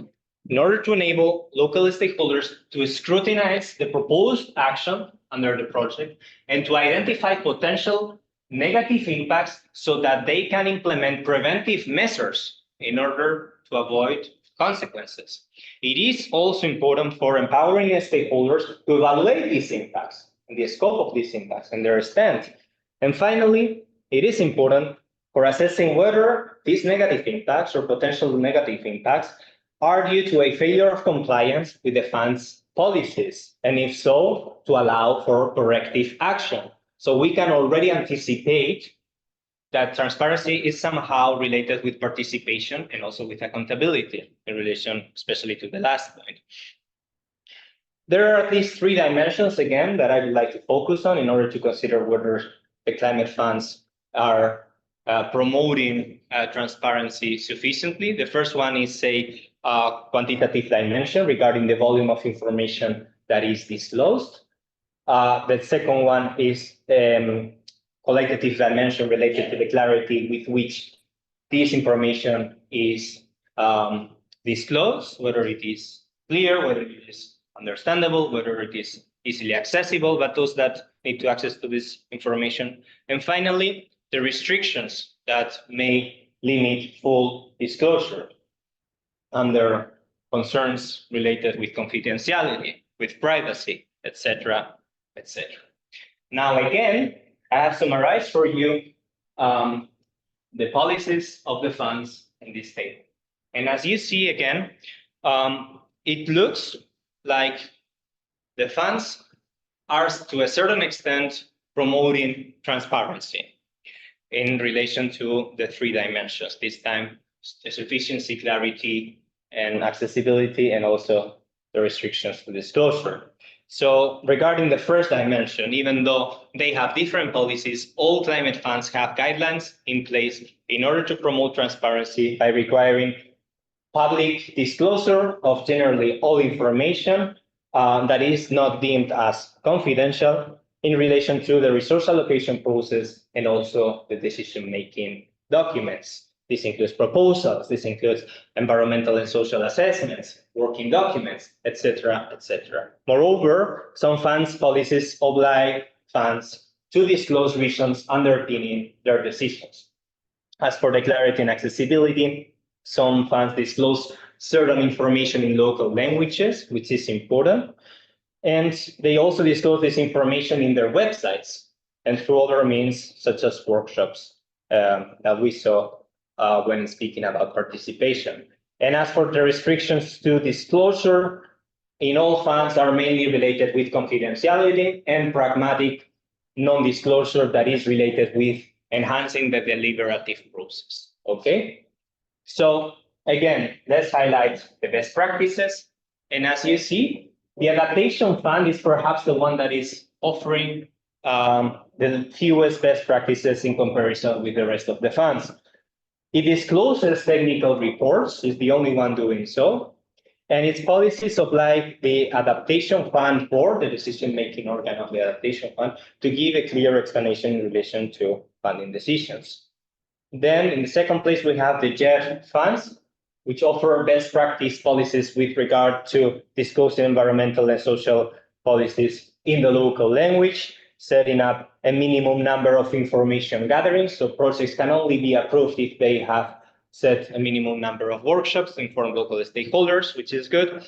in order to enable local stakeholders to scrutinize the proposed action under the project and to identify potential negative impacts so that they can implement preventive measures in order to avoid consequences. It is also important for empowering stakeholders to evaluate these impacts and the scope of these impacts and their extent. And finally, it is important for assessing whether these negative impacts or potential negative impacts are due to a failure of compliance with the fund's policies, and if so, to allow for corrective action. So we can already anticipate that transparency is somehow related with participation and also with accountability in relation, especially to the last point. There are at least three dimensions, again, that I would like to focus on in order to consider whether the climate funds are promoting transparency sufficiently. The first one is a quantitative dimension regarding the volume of information that is disclosed. The second one is qualitative dimension related to the clarity with which this information is disclosed, whether it is clear, whether it is understandable, whether it is easily accessible by those that need to access to this information. And finally, the restrictions that may limit full disclosure under concerns related with confidentiality, with privacy, etc., etc. Now, again, I have summarized for you the policies of the funds in this table. And as you see again, it looks like the funds are to a certain extent promoting transparency in relation to the three dimensions, this time sufficiency, clarity, and accessibility, and also the restrictions to disclosure. So regarding the first dimension, even though they have different policies, all climate funds have guidelines in place in order to promote transparency by requiring public disclosure of generally all information that is not deemed as confidential in relation to the resource allocation process and also the decision-making documents. This includes proposals, this includes environmental and social assessments, working documents, etc., etc. Moreover, some funds policies oblige funds to disclose reasons underpinning their decisions. As for the clarity and accessibility, some funds disclose certain information in local languages, which is important. And they also disclose this information in their websites and through other means, such as workshops that we saw when speaking about participation. And as for the restrictions to disclosure, in all funds are mainly related with confidentiality and pragmatic non-disclosure that is related with enhancing the deliberative process, okay? So again, let's highlight the best practices. And as you see, The adaptation fund is perhaps the one that is offering the fewest best practices in comparison with the rest of the funds. It discloses technical reports, is the only one doing so, and its policies oblige the adaptation fund board, the decision-making organ of the adaptation fund, to give a clear explanation in relation to funding decisions. Then in the second place, we have the JEF funds, which offer best practice policies with regard to disclosing environmental and social policies in the local language, setting up a minimum number of information gatherings. So projects can only be approved if they have set a minimum number of workshops to inform local stakeholders, which is good.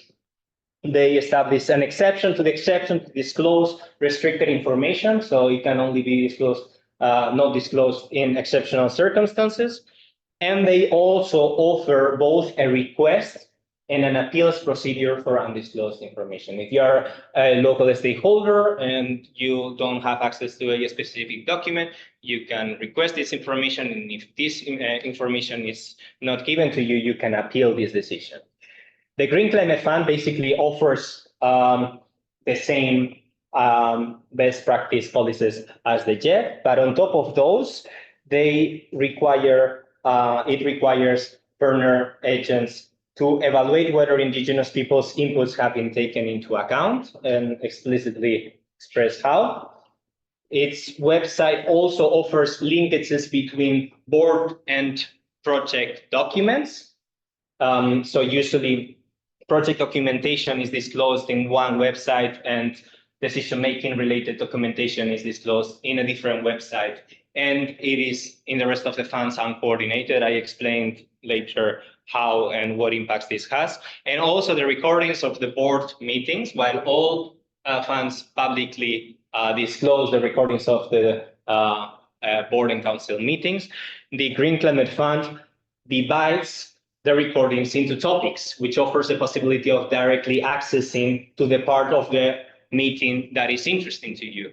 They establish an exception to the exception to disclose restricted information. So it can only be disclosed, not disclosed in exceptional circumstances. And they also offer both a request and an appeals procedure for undisclosed information. If you are a local stakeholder and you don't have access to a specific document, you can request this information. And if this information is not given to you, you can appeal this decision. The Green Climate Fund basically offers the same best practice policies as the JEF, but on top of those, they require it requires partner agents to evaluate whether indigenous people's inputs have been taken into account and explicitly express how. Its website also offers linkages between board and project documents. So usually project documentation is disclosed in one website and decision-making related documentation is disclosed in a different website. And it is in the rest of the funds uncoordinated. I explained later how and what impacts this has. And also the recordings of the board meetings, while all funds publicly disclose the recordings of the board and council meetings, the Green Climate Fund divides the recordings into topics, which offers the possibility of directly accessing to the part of the meeting that is interesting to you.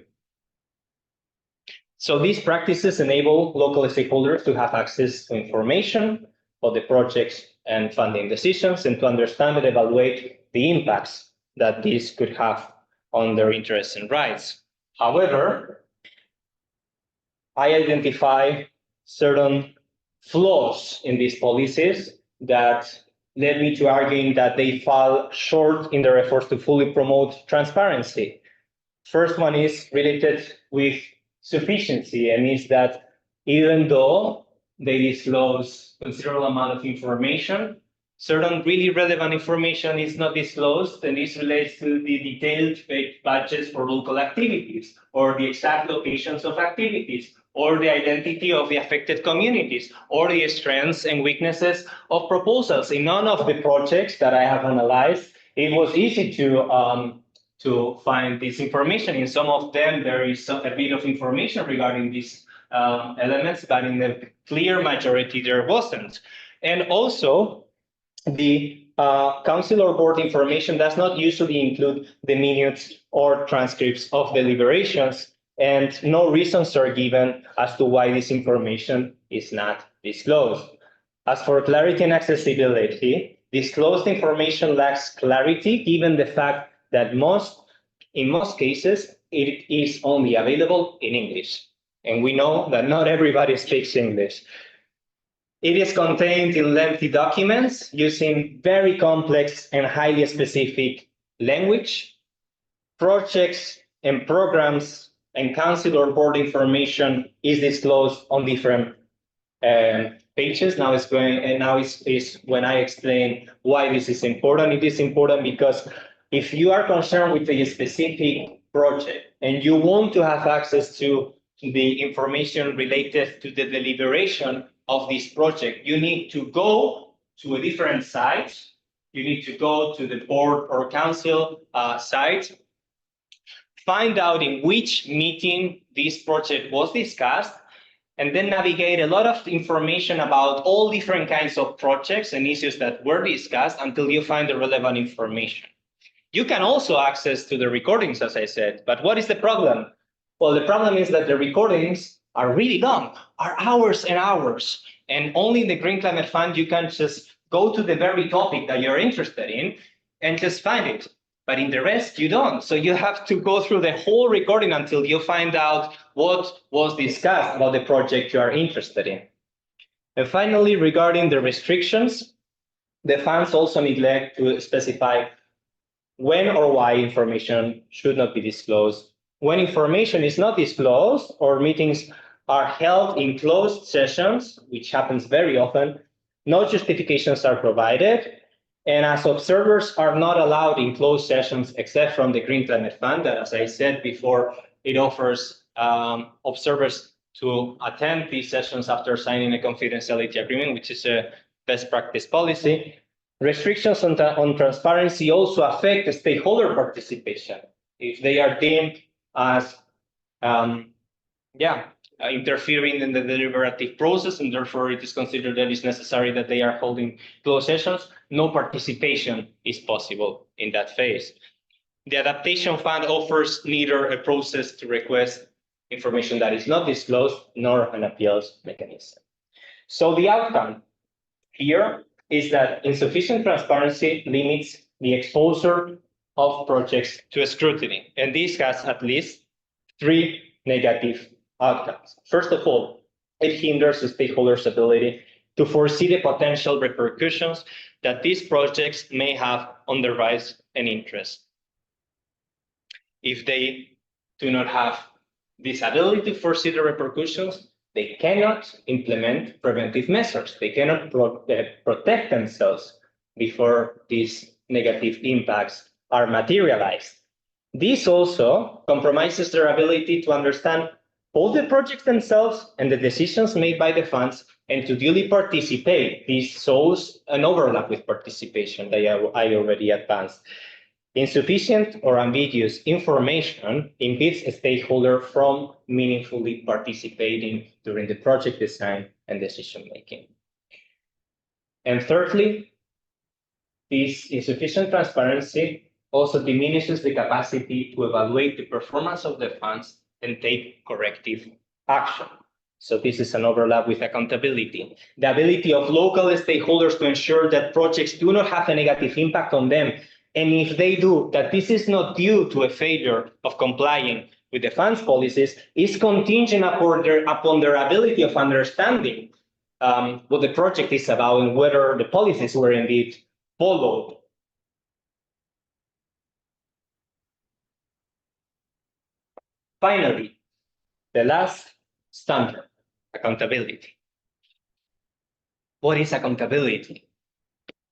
So these practices enable local stakeholders to have access to information of the projects and funding decisions and to understand and evaluate the impacts that these could have on their interests and rights. However, I identify certain flaws in these policies that led me to arguing that they fall short in their efforts to fully promote transparency. First one is related with sufficiency, and is that even though they disclose considerable amount of information, certain really relevant information is not disclosed, and this relates to the detailed budgets for local activities, or the exact locations of activities, or the identity of the affected communities, or the strengths and weaknesses of proposals. In none of the projects that I have analyzed, it was easy to find this information. In some of them, there is a bit of information regarding these elements, but in the clear majority, there wasn't. And also, the council or board information does not usually include the minutes or transcripts of deliberations, and no reasons are given as to why this information is not disclosed. As for clarity and accessibility, disclosed information lacks clarity given the fact that in most cases, it is only available in English. And we know that not everybody speaks English. It is contained in lengthy documents using very complex and highly specific language. Projects and programs and council or board information is disclosed on different pages. Now is when I explain why this is important. It is important because if you are concerned with a specific project and you want to have access to the information related to the deliberation of this project, you need to go to a different site. You need to go to the board or council site, find out in which meeting this project was discussed, and then navigate a lot of information about all different kinds of projects and issues that were discussed until you find the relevant information. You can also access to the recordings, as I said, but what is the problem? Well, the problem is that the recordings are really long, are hours and hours, and only in the Green Climate Fund you can just go to the very topic that you're interested in and just find it. but in the rest, you don't. So you have to go through the whole recording until you find out what was discussed about the project you are interested in. And finally, regarding the restrictions, the funds also neglect to specify when or why information should not be disclosed. When information is not disclosed or meetings are held in closed sessions, which happens very often, no justifications are provided. And as observers are not allowed in closed sessions except from the Green Climate Fund, that, as I said before, it offers observers to attend these sessions after signing a confidentiality agreement, which is a best practice policy. Restrictions on transparency also affect stakeholder participation if they are deemed as interfering in the deliberative process, and therefore it is considered that it's necessary that they are holding closed sessions. No participation is possible in that phase. The Adaptation Fund offers neither a process to request information that is not disclosed nor an appeals mechanism. So the outcome here is that insufficient transparency limits the exposure of projects to scrutiny, and this has at least 3 negative outcomes. First of all, it hinders the stakeholders' ability to foresee the potential repercussions that these projects may have on their rights and interests. If they do not have this ability to foresee the repercussions, they cannot implement preventive measures. They cannot protect themselves before these negative impacts are materialized. This also compromises their ability to understand both the projects themselves and the decisions made by the funds and to duly participate. This shows an overlap with participation that I already advanced. Insufficient or ambiguous information impedes a stakeholder from meaningfully participating during the project design and decision making. And thirdly, this insufficient transparency also diminishes the capacity to evaluate the performance of the funds and take corrective action. So this is an overlap with accountability. The ability of local stakeholders to ensure that projects do not have a negative impact on them, and if they do, that this is not due to a failure of complying with the funds policies, is contingent upon their ability of understanding what the project is about and whether the policies were indeed followed. Finally, the last standard, accountability. What is accountability?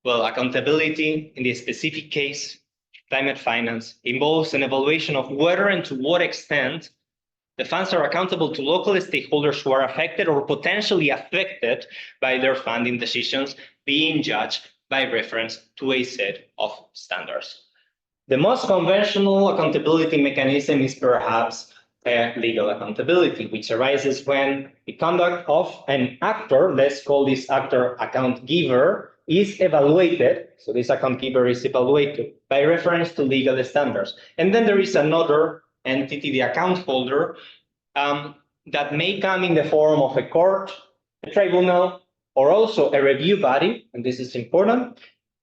Well, accountability in this specific case, climate finance, involves an evaluation of whether and to what extent the funds are accountable to local stakeholders who are affected or potentially affected by their funding decisions, being judged by reference to a set of standards. The most conventional accountability mechanism is perhaps legal accountability, which arises when the conduct of an actor, let's call this actor account giver, is evaluated. So this account giver is evaluated by reference to legal standards. And then there is another entity, the account holder, that may come in the form of a court, a tribunal, or also a review body, and this is important,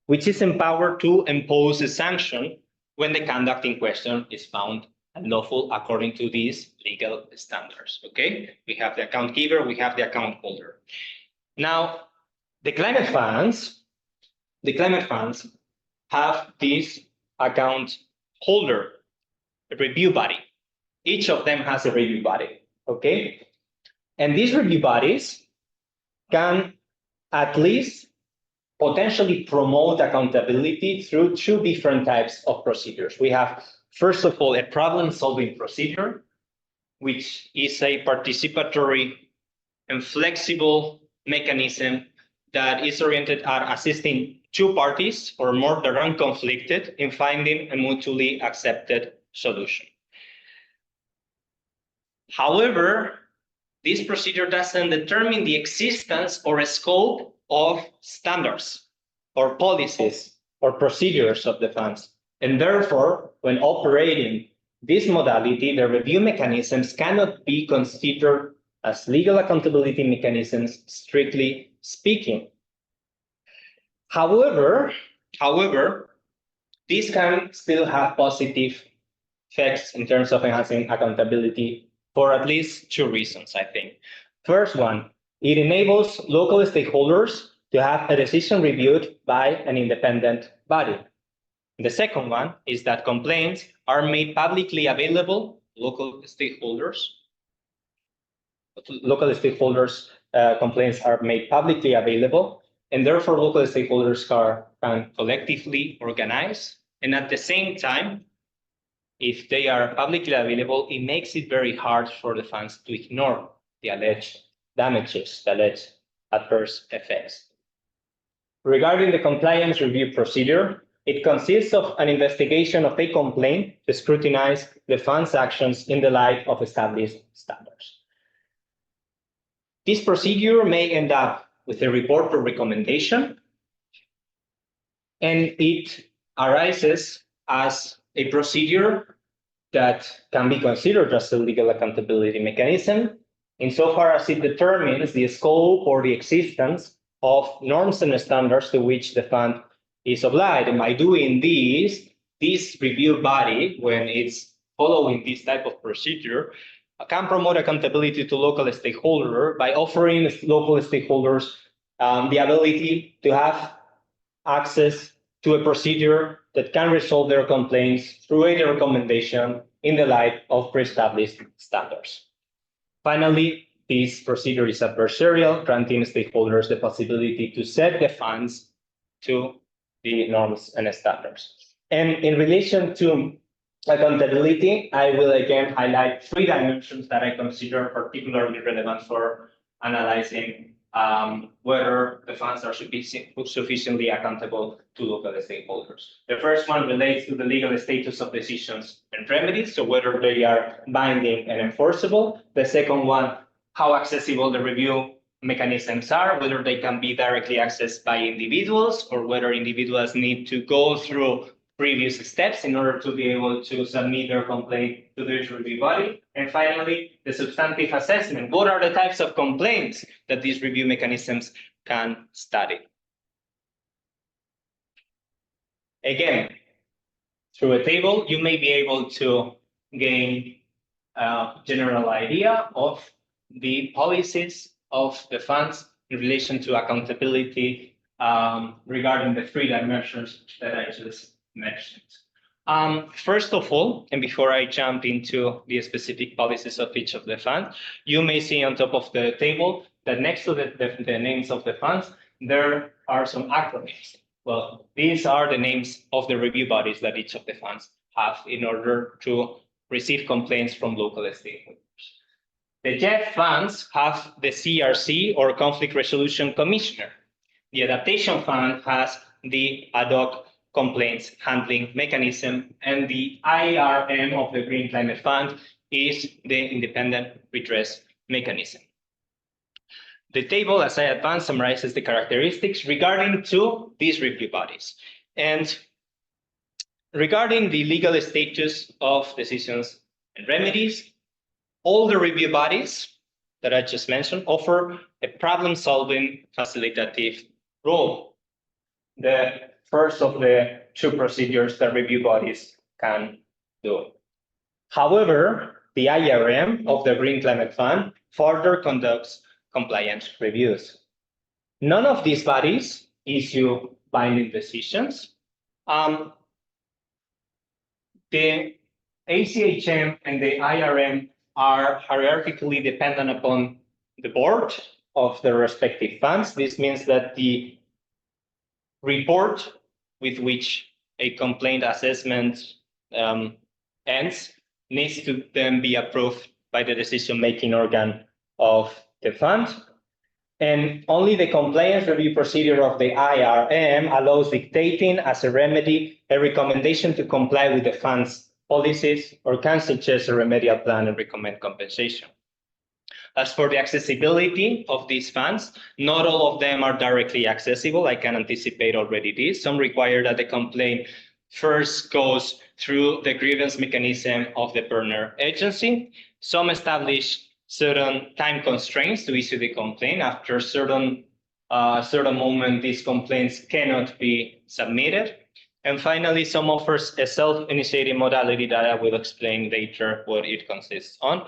which is empowered to impose a sanction when the conduct in question is found unlawful according to these legal standards. Okay, we have the account giver, we have the account holder. Now, the climate funds have this account holder, a review body. Each of them has a review body. Okay, and these review bodies can at least potentially promote accountability through 2 different types of procedures. We have, first of all, a problem-solving procedure, which is a participatory and flexible mechanism that is oriented at assisting 2 parties or more that are unconflicted in finding a mutually accepted solution. However, this procedure doesn't determine the existence or a scope of standards or policies or procedures of the funds. And therefore, when operating this modality, the review mechanisms cannot be considered as legal accountability mechanisms, strictly speaking. However, This can still have positive effects in terms of enhancing accountability for at least two reasons, I think. First one, it enables local stakeholders to have a decision reviewed by an independent body. The second one is that complaints are made publicly available. Local stakeholders complaints are made publicly available, and therefore local stakeholders can collectively organize. And at the same time, if they are publicly available, it makes it very hard for the funds to ignore the alleged damages, the alleged adverse effects. Regarding the compliance review procedure, it consists of an investigation of a complaint to scrutinize the fund's actions in the light of established standards. This procedure may end up with a report or recommendation, and it arises as a procedure that can be considered as a legal accountability mechanism insofar as it determines the scope or the existence of norms and standards to which the fund is obliged. And by doing this review body, when it's following this type of procedure, can promote accountability to local stakeholders by offering local stakeholders the ability to have access to a procedure that can resolve their complaints through a recommendation in the light of pre-established standards. Finally, this procedure is adversarial, granting stakeholders the possibility to set the funds to the norms and standards. And in relation to accountability, I will again highlight three dimensions that I consider particularly relevant for analyzing whether the funds are sufficiently accountable to local stakeholders. The first one relates to the legal status of decisions and remedies, so whether they are binding and enforceable. The second one, how accessible the review mechanisms are, whether they can be directly accessed by individuals or whether individuals need to go through previous steps in order to be able to submit their complaint to the review body. And finally, the substantive assessment. What are the types of complaints that these review mechanisms can study? Again, through a table, you may be able to gain a general idea of the policies of the funds in relation to accountability regarding the three dimensions that I just mentioned. First of all, and before I jump into the specific policies of each of the funds, you may see on top of the table that next to the names of the funds, there are some acronyms. Well, these are the names of the review bodies that each of the funds have in order to receive complaints from local stakeholders. The JEF funds have the CRC, or Conflict Resolution Commissioner. The Adaptation Fund has the ad hoc complaints handling mechanism, and the IRM of the Green Climate Fund is the independent redress mechanism. The table, as I advance, summarizes the characteristics regarding to these review bodies. And regarding the legal status of decisions and remedies, all the review bodies that I just mentioned offer a problem-solving facilitative role. The first of the two procedures that review bodies can do. However, the IRM of the Green Climate Fund further conducts compliance reviews. None of these bodies issue binding decisions. The ACHM and the IRM are hierarchically dependent upon the board of the respective funds. This means that the report with which a complaint assessment ends needs to then be approved by the decision-making organ of the fund. And only the compliance review procedure of the IRM allows dictating as a remedy a recommendation to comply with the fund's policies or can suggest a remedial plan and recommend compensation. As for the accessibility of these funds, not all of them are directly accessible. I can anticipate already this. Some require that the complaint first goes through the grievance mechanism of the partner agency. Some establish certain time constraints to issue the complaint. After certain moment, these complaints cannot be submitted. And finally, some offers a self-initiating modality that I will explain later what it consists on.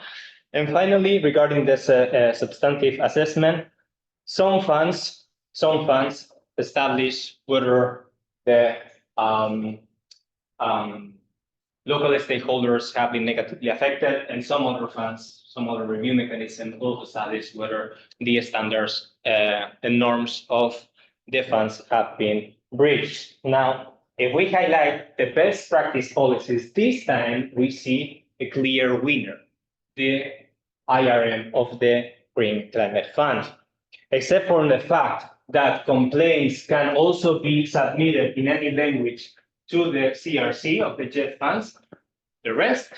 And finally, regarding this substantive assessment, some funds establish whether the local stakeholders have been negatively affected, and some other funds, some other review mechanism also establish whether the standards and norms of the funds have been breached. Now, if we highlight the best practice policies, this time we see a clear winner, the IRM of the Green Climate Fund, except for the fact that complaints can also be submitted in any language to the CRC of the JET funds. The rest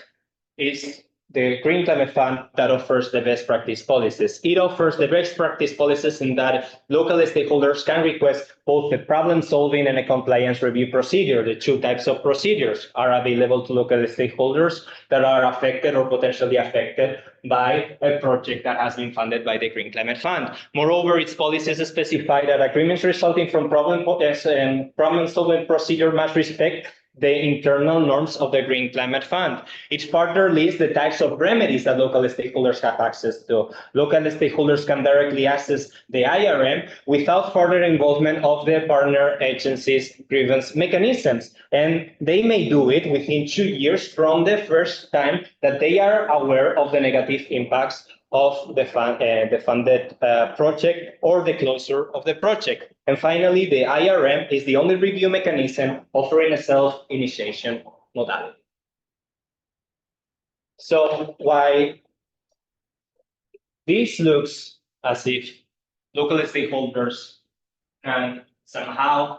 is the Green Climate Fund that offers the best practice policies. It offers the best practice policies in that local stakeholders can request both the problem solving and a compliance review procedure. The two types of procedures are available to local stakeholders that are affected or potentially affected by a project that has been funded by the Green Climate Fund. Moreover, its policies specify that agreements resulting from problem solving procedure must respect the internal norms of the Green Climate Fund. It further lists the types of remedies that local stakeholders have access to. Local stakeholders can directly access the IRM without further involvement of the partner agencies' grievance mechanisms. And they may do it within 2 years from the first time that they are aware of the negative impacts of the funded project or the closure of the project. And finally, the IRM is the only review mechanism offering a self-initiation modality. So while this looks as if local stakeholders can somehow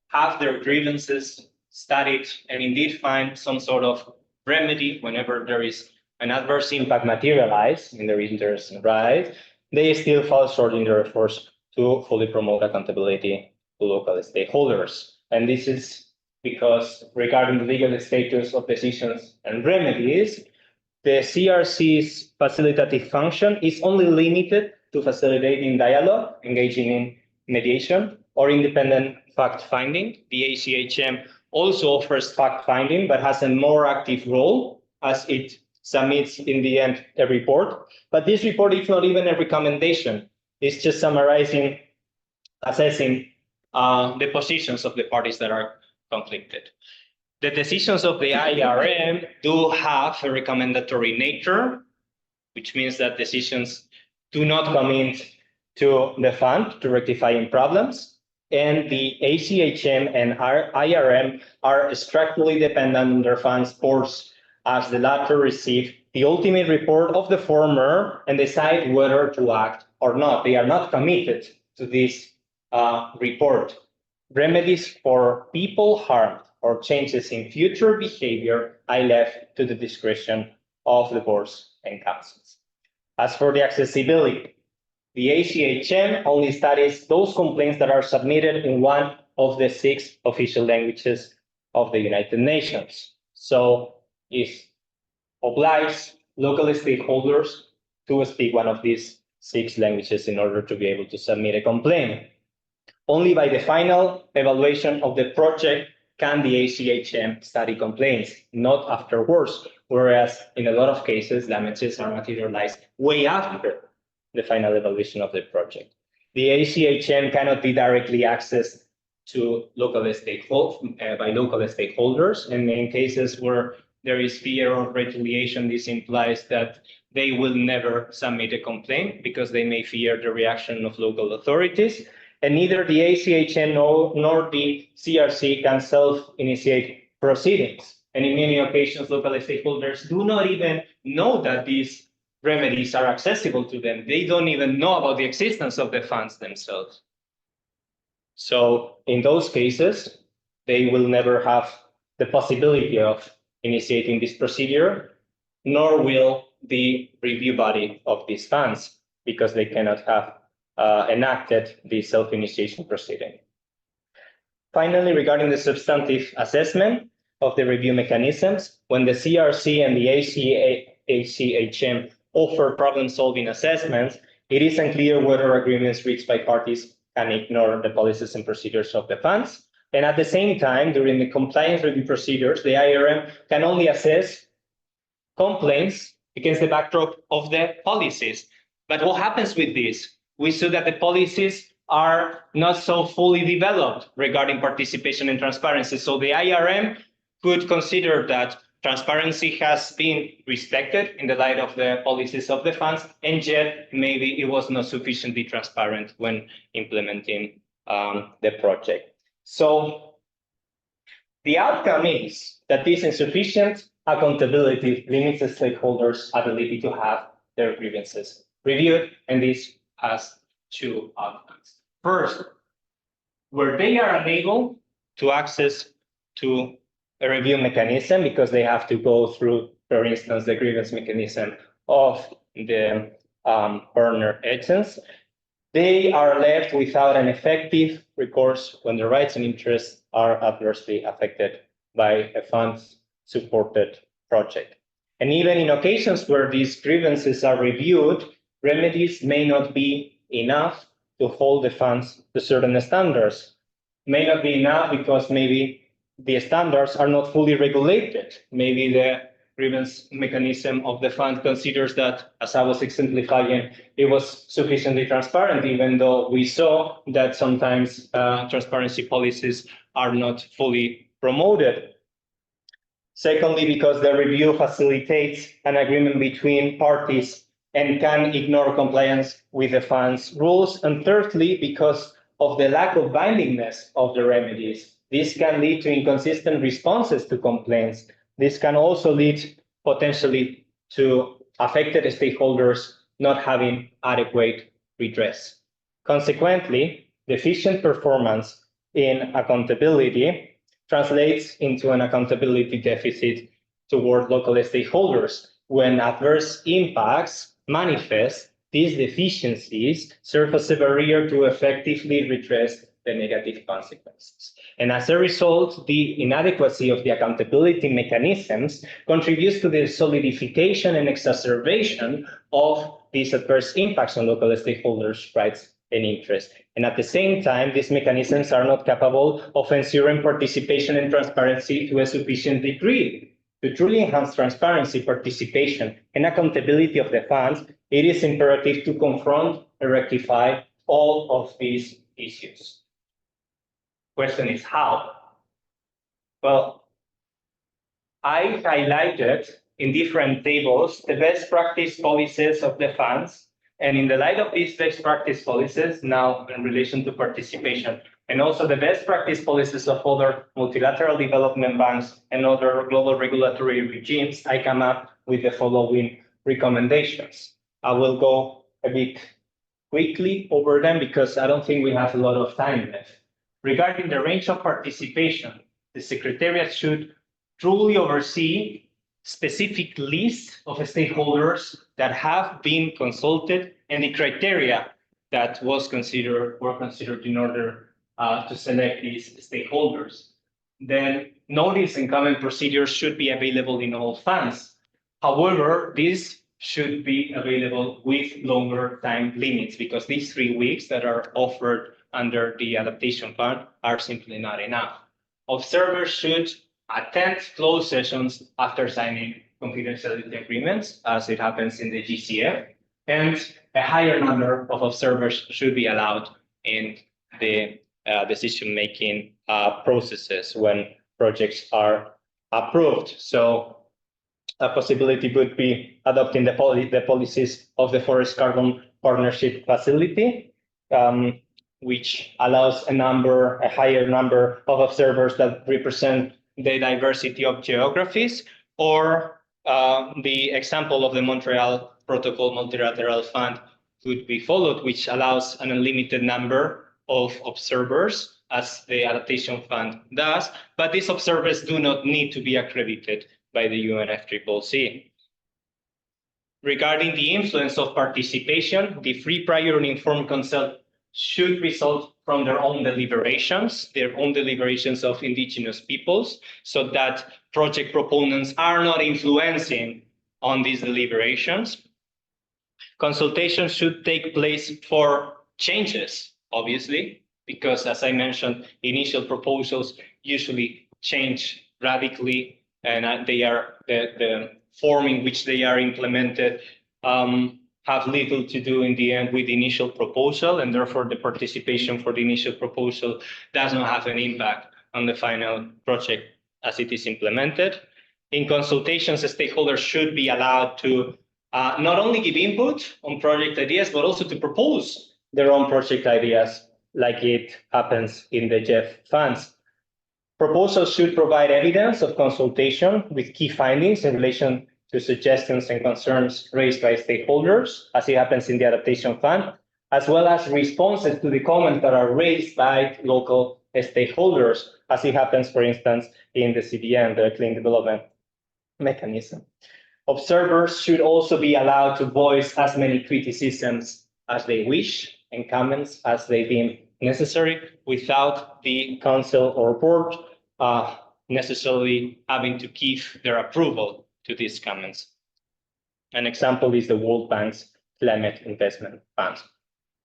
have their grievances studied and indeed find some sort of remedy whenever there is an adverse impact materialize in their interest and right, they still fall short in their efforts to fully promote accountability to local stakeholders. And this is because regarding the legal status of decisions and remedies, the CRC's facilitative function is only limited to facilitating dialogue, engaging in mediation, or independent fact-finding. The ACHM also offers fact-finding, but has a more active role as it submits in the end a report. But this report is not even a recommendation. It's just summarizing, assessing the positions of the parties that are conflicted. The decisions of the IRM do have a recommendatory nature, which means that decisions do not commit to the fund to rectifying problems. And the ACHM and IRM are structurally dependent on their funds boards, as the latter receive the ultimate report of the former and decide whether to act or not. They are not committed to this report. Remedies for people harmed or changes in future behavior I left to the discretion of the boards and councils. As for the accessibility, the ACHM only studies those complaints that are submitted in one of the 6 official languages of the United Nations. So it obliges local stakeholders to speak one of these 6 languages in order to be able to submit a complaint. Only by the final evaluation of the project can the ACHM study complaints, not afterwards, whereas in a lot of cases, damages are materialized way after the final evaluation of the project. The ACHM cannot be directly accessed to local stakeholders by local stakeholders, and in cases where there is fear of retaliation, this implies that they will never submit a complaint because they may fear the reaction of local authorities. And neither the ACHM nor the CRC can self-initiate proceedings. And in many occasions, local stakeholders do not even know that these remedies are accessible to them. They don't even know about the existence of the funds themselves. So in those cases, they will never have the possibility of initiating this procedure, nor will the review body of these funds, because they cannot have enacted the self-initiation proceeding. Finally, regarding the substantive assessment of the review mechanisms, when the CRC and the ACHM offer problem-solving assessments, it is unclear whether agreements reached by parties can ignore the policies and procedures of the funds. And at the same time, during the compliance review procedures, the IRM can only assess complaints against the backdrop of the policies. But what happens with this? We saw that the policies are not so fully developed regarding participation and transparency. So the IRM could consider that transparency has been respected in the light of the policies of the funds, and yet maybe it was not sufficiently transparent when implementing the project. So the outcome is that this insufficient accountability limits the stakeholders' ability to have their grievances reviewed, and this has two outcomes. First, where they are unable to access to a review mechanism because they have to go through, for instance, the grievance mechanism of the partner agents, they are left without an effective recourse when the rights and interests are adversely affected by a fund-supported project. And even in occasions where these grievances are reviewed, remedies may not be enough to hold the funds to certain standards. May not be enough because maybe the standards are not fully regulated. Maybe the grievance mechanism of the fund considers that, as I was exemplifying, it was sufficiently transparent, even though we saw that sometimes transparency policies are not fully promoted. Secondly, because the review facilitates an agreement between parties and can ignore compliance with the fund's rules. And thirdly, because of the lack of bindingness of the remedies. This can lead to inconsistent responses to complaints. This can also lead potentially to affected stakeholders not having adequate redress. Consequently, deficient performance in accountability translates into an accountability deficit toward local stakeholders. When adverse impacts manifest, these deficiencies serve as a barrier to effectively redress the negative consequences. And as a result, the inadequacy of the accountability mechanisms contributes to the solidification and exacerbation of these adverse impacts on local stakeholders' rights and interests. And at the same time, these mechanisms are not capable of ensuring participation and transparency to a sufficient degree. To truly enhance transparency, participation, and accountability of the funds, it is imperative to confront and rectify all of these issues. Question is how? Well, I highlighted in different tables the best practice policies of the funds, and in the light of these best practice policies, now in relation to participation, and also the best practice policies of other multilateral development banks and other global regulatory regimes, I come up with the following recommendations. I will go a bit quickly over them because I don't think we have a lot of time left. Regarding the range of participation, the Secretariat should truly oversee specific lists of stakeholders that have been consulted and the criteria that were considered in order to select these stakeholders. Then notice and comment procedures should be available in all funds. However, this should be available with longer time limits because these 3 weeks that are offered under the adaptation fund are simply not enough. Observers should attend closed sessions after signing confidentiality agreements, as it happens in the GCF, and a higher number of observers should be allowed in the decision-making processes when projects are approved. So a possibility would be adopting the policies of the Forest Carbon Partnership Facility, which allows a higher number of observers that represent the diversity of geographies, or the example of the Montreal Protocol Multilateral Fund could be followed, which allows an unlimited number of observers, as the Adaptation Fund does, but these observers do not need to be accredited by the UNFCCC. Regarding the influence of participation, the free, prior, and informed consent should result from their own deliberations of indigenous peoples, so that project proponents are not influencing on these deliberations. Consultation should take place for changes, obviously, because, as I mentioned, initial proposals usually change radically, and the form in which they are implemented have little to do in the end with the initial proposal, and therefore the participation for the initial proposal does not have an impact on the final project as it is implemented. In consultations, stakeholders should be allowed to not only give input on project ideas, but also to propose their own project ideas, like it happens in the JEF funds. Proposals should provide evidence of consultation with key findings in relation to suggestions and concerns raised by stakeholders, as it happens in the Adaptation Fund, as well as responses to the comments that are raised by local stakeholders, as it happens, for instance, in the CDM, the Clean Development Mechanism. Observers should also be allowed to voice as many criticisms as they wish and comments as they deem necessary, without the council or board necessarily having to give their approval to these comments. An example is the World Bank's Climate Investment Fund.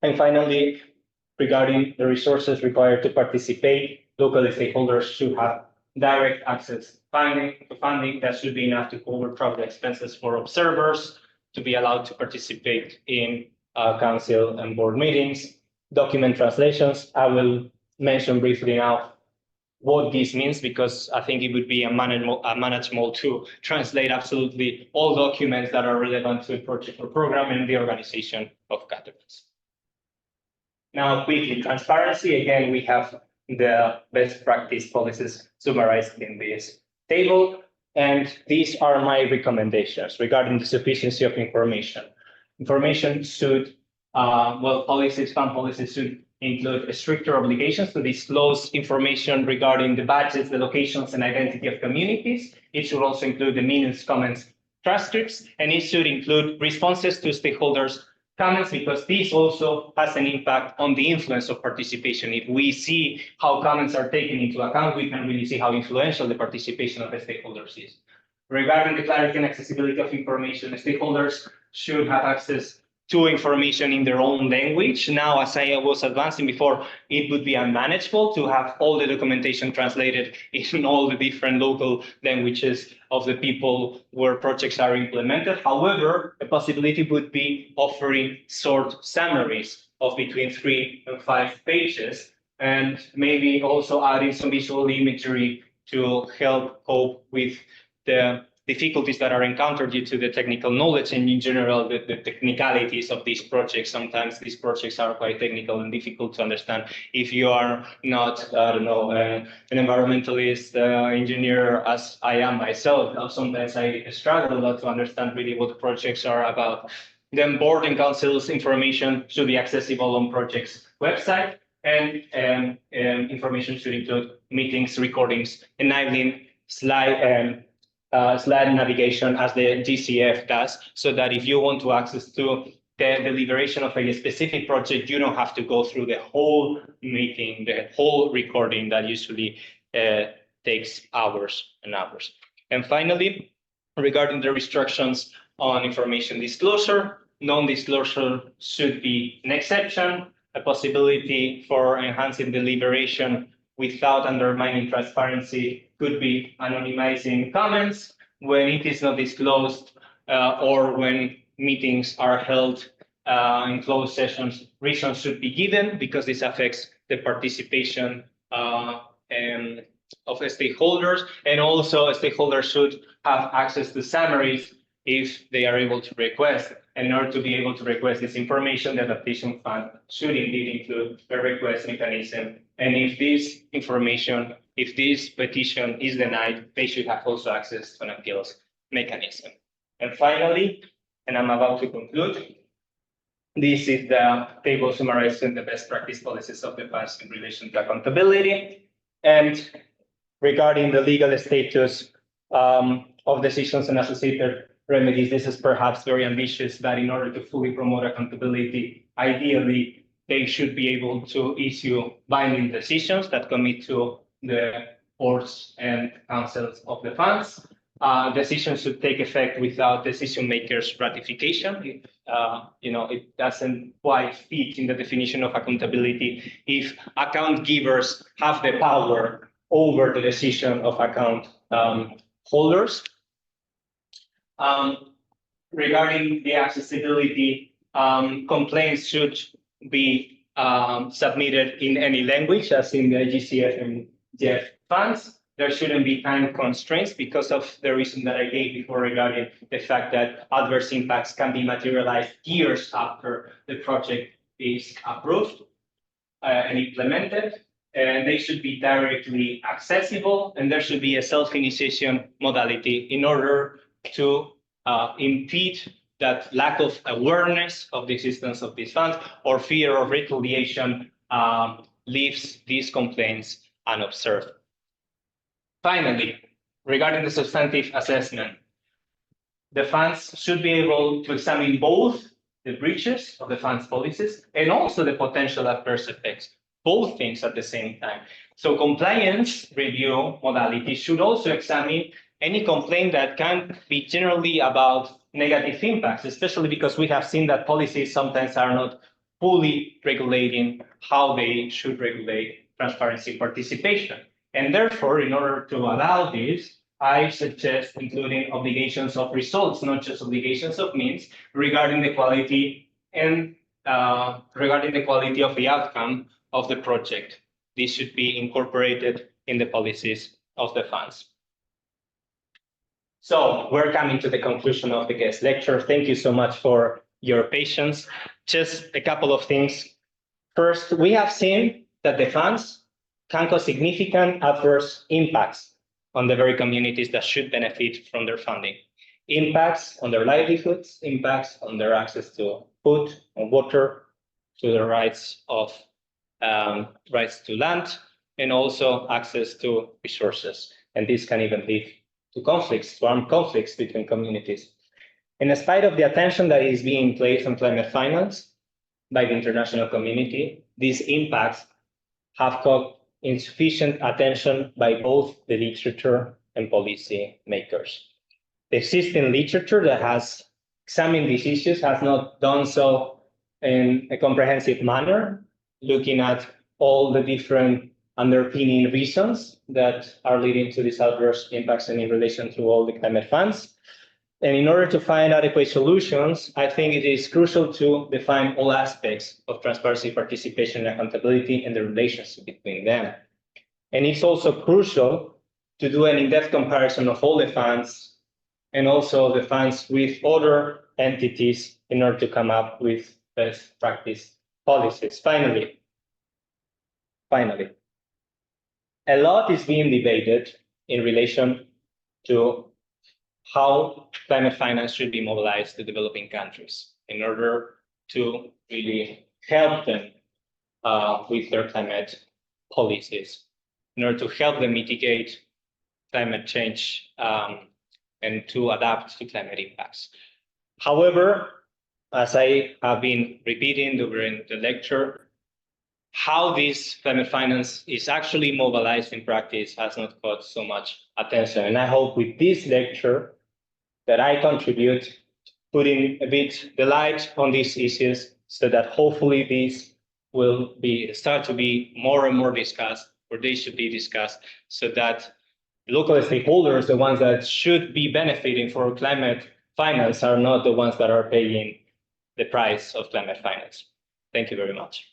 And finally, regarding the resources required to participate, local stakeholders should have direct access to funding that should be enough to cover travel expenses for observers, to be allowed to participate in council and board meetings, document translations. I will mention briefly now what this means, because I think it would be manageable to translate absolutely all documents that are relevant to a project or program and the organization of gatherings. Now, quickly, transparency. Again, we have the best practice policies summarized in this table, and these are my recommendations regarding the sufficiency of information. Information should, fund policies should include stricter obligations to disclose information regarding the budgets, the locations, and identity of communities. It should also include the minutes, comments, transcripts, and it should include responses to stakeholders' comments, because this also has an impact on the influence of participation. If we see how comments are taken into account, we can really see how influential the participation of the stakeholders is. Regarding the clarity and accessibility of information, the stakeholders should have access to information in their own language. Now, as I was advancing before, it would be unmanageable to have all the documentation translated in all the different local languages of the people where projects are implemented. However, a possibility would be offering short summaries of between 3 and 5 pages, and maybe also adding some visual imagery to help cope with the difficulties that are encountered due to the technical knowledge and in general the technicalities of these projects. Sometimes these projects are quite technical and difficult to understand. If you are not, an environmentalist, engineer, as I am myself, sometimes I struggle a lot to understand really what the projects are about. Then board and council's information should be accessible on project's website, and information should include meetings, recordings, enabling slide navigation as the GCF does, so that if you want to access to the deliberation of a specific project, you don't have to go through the whole meeting, the whole recording that usually takes hours and hours. And finally, regarding the restrictions on information disclosure, non-disclosure should be an exception. A possibility for enhancing deliberation without undermining transparency could be anonymizing comments when it is not disclosed, or when meetings are held in closed sessions. Reasons should be given, because this affects the participation of stakeholders, and also stakeholders should have access to summaries if they are able to request. And in order to be able to request this information, the Adaptation Fund should indeed include a request mechanism. And if this information, if this petition is denied, they should have also access to an appeals mechanism. And finally, and I'm about to conclude, this is the table summarizing the best practice policies of the funds in relation to accountability. And regarding the legal status of decisions and associated remedies, this is perhaps very ambitious, but in order to fully promote accountability, ideally, they should be able to issue binding decisions that commit to the boards and councils of the funds. decisions should take effect without decision makers' ratification. It doesn't quite fit in the definition of accountability if account givers have the power over the decision of account holders. Regarding the accessibility, complaints should be submitted in any language, as in the GCF and GF funds. There shouldn't be time constraints because of the reason that I gave before regarding the fact that adverse impacts can be materialized years after the project is approved and implemented. And they should be directly accessible, and there should be a self-initiation modality in order to impede that lack of awareness of the existence of these funds or fear of retaliation leaves these complaints unobserved. Finally, regarding the substantive assessment, the funds should be able to examine both the breaches of the fund's policies and also the potential adverse effects, both things at the same time. So compliance review modality should also examine any complaint that can be generally about negative impacts, especially because we have seen that policies sometimes are not fully regulating how they should regulate transparency participation. And therefore, in order to allow this, I suggest including obligations of results, not just obligations of means, regarding the quality and regarding the quality of the outcome of the project. This should be incorporated in the policies of the funds. So we're coming to the conclusion of the guest lecture. Thank you so much for your patience. Just a couple of things. First, we have seen that the funds can cause significant adverse impacts on the very communities that should benefit from their funding. Impacts on their livelihoods, impacts on their access to food and water, to the rights to land, and also access to resources. And this can even lead to conflicts, to armed conflicts between communities. And in spite of the attention that is being placed on climate finance by the international community, these impacts have got insufficient attention by both the literature and policy makers. The existing literature that has examined these issues has not done so in a comprehensive manner, looking at all the different underpinning reasons that are leading to these adverse impacts and in relation to all the climate funds. And in order to find adequate solutions, I think it is crucial to define all aspects of transparency, participation, and accountability and the relationship between them. And it's also crucial to do an in-depth comparison of all the funds and also the funds with other entities in order to come up with best practice policies. Finally, a lot is being debated in relation to how climate finance should be mobilized to developing countries in order to really help them with their climate policies, in order to help them mitigate climate change and to adapt to climate impacts. However, as I have been repeating during the lecture, how this climate finance is actually mobilized in practice has not got so much attention. And I hope with this lecture that I contribute putting a bit the light on these issues so that hopefully these will start to be more and more discussed, or they should be discussed, so that local stakeholders, the ones that should be benefiting for climate finance, are not the ones that are paying the price of climate finance. Thank you very much.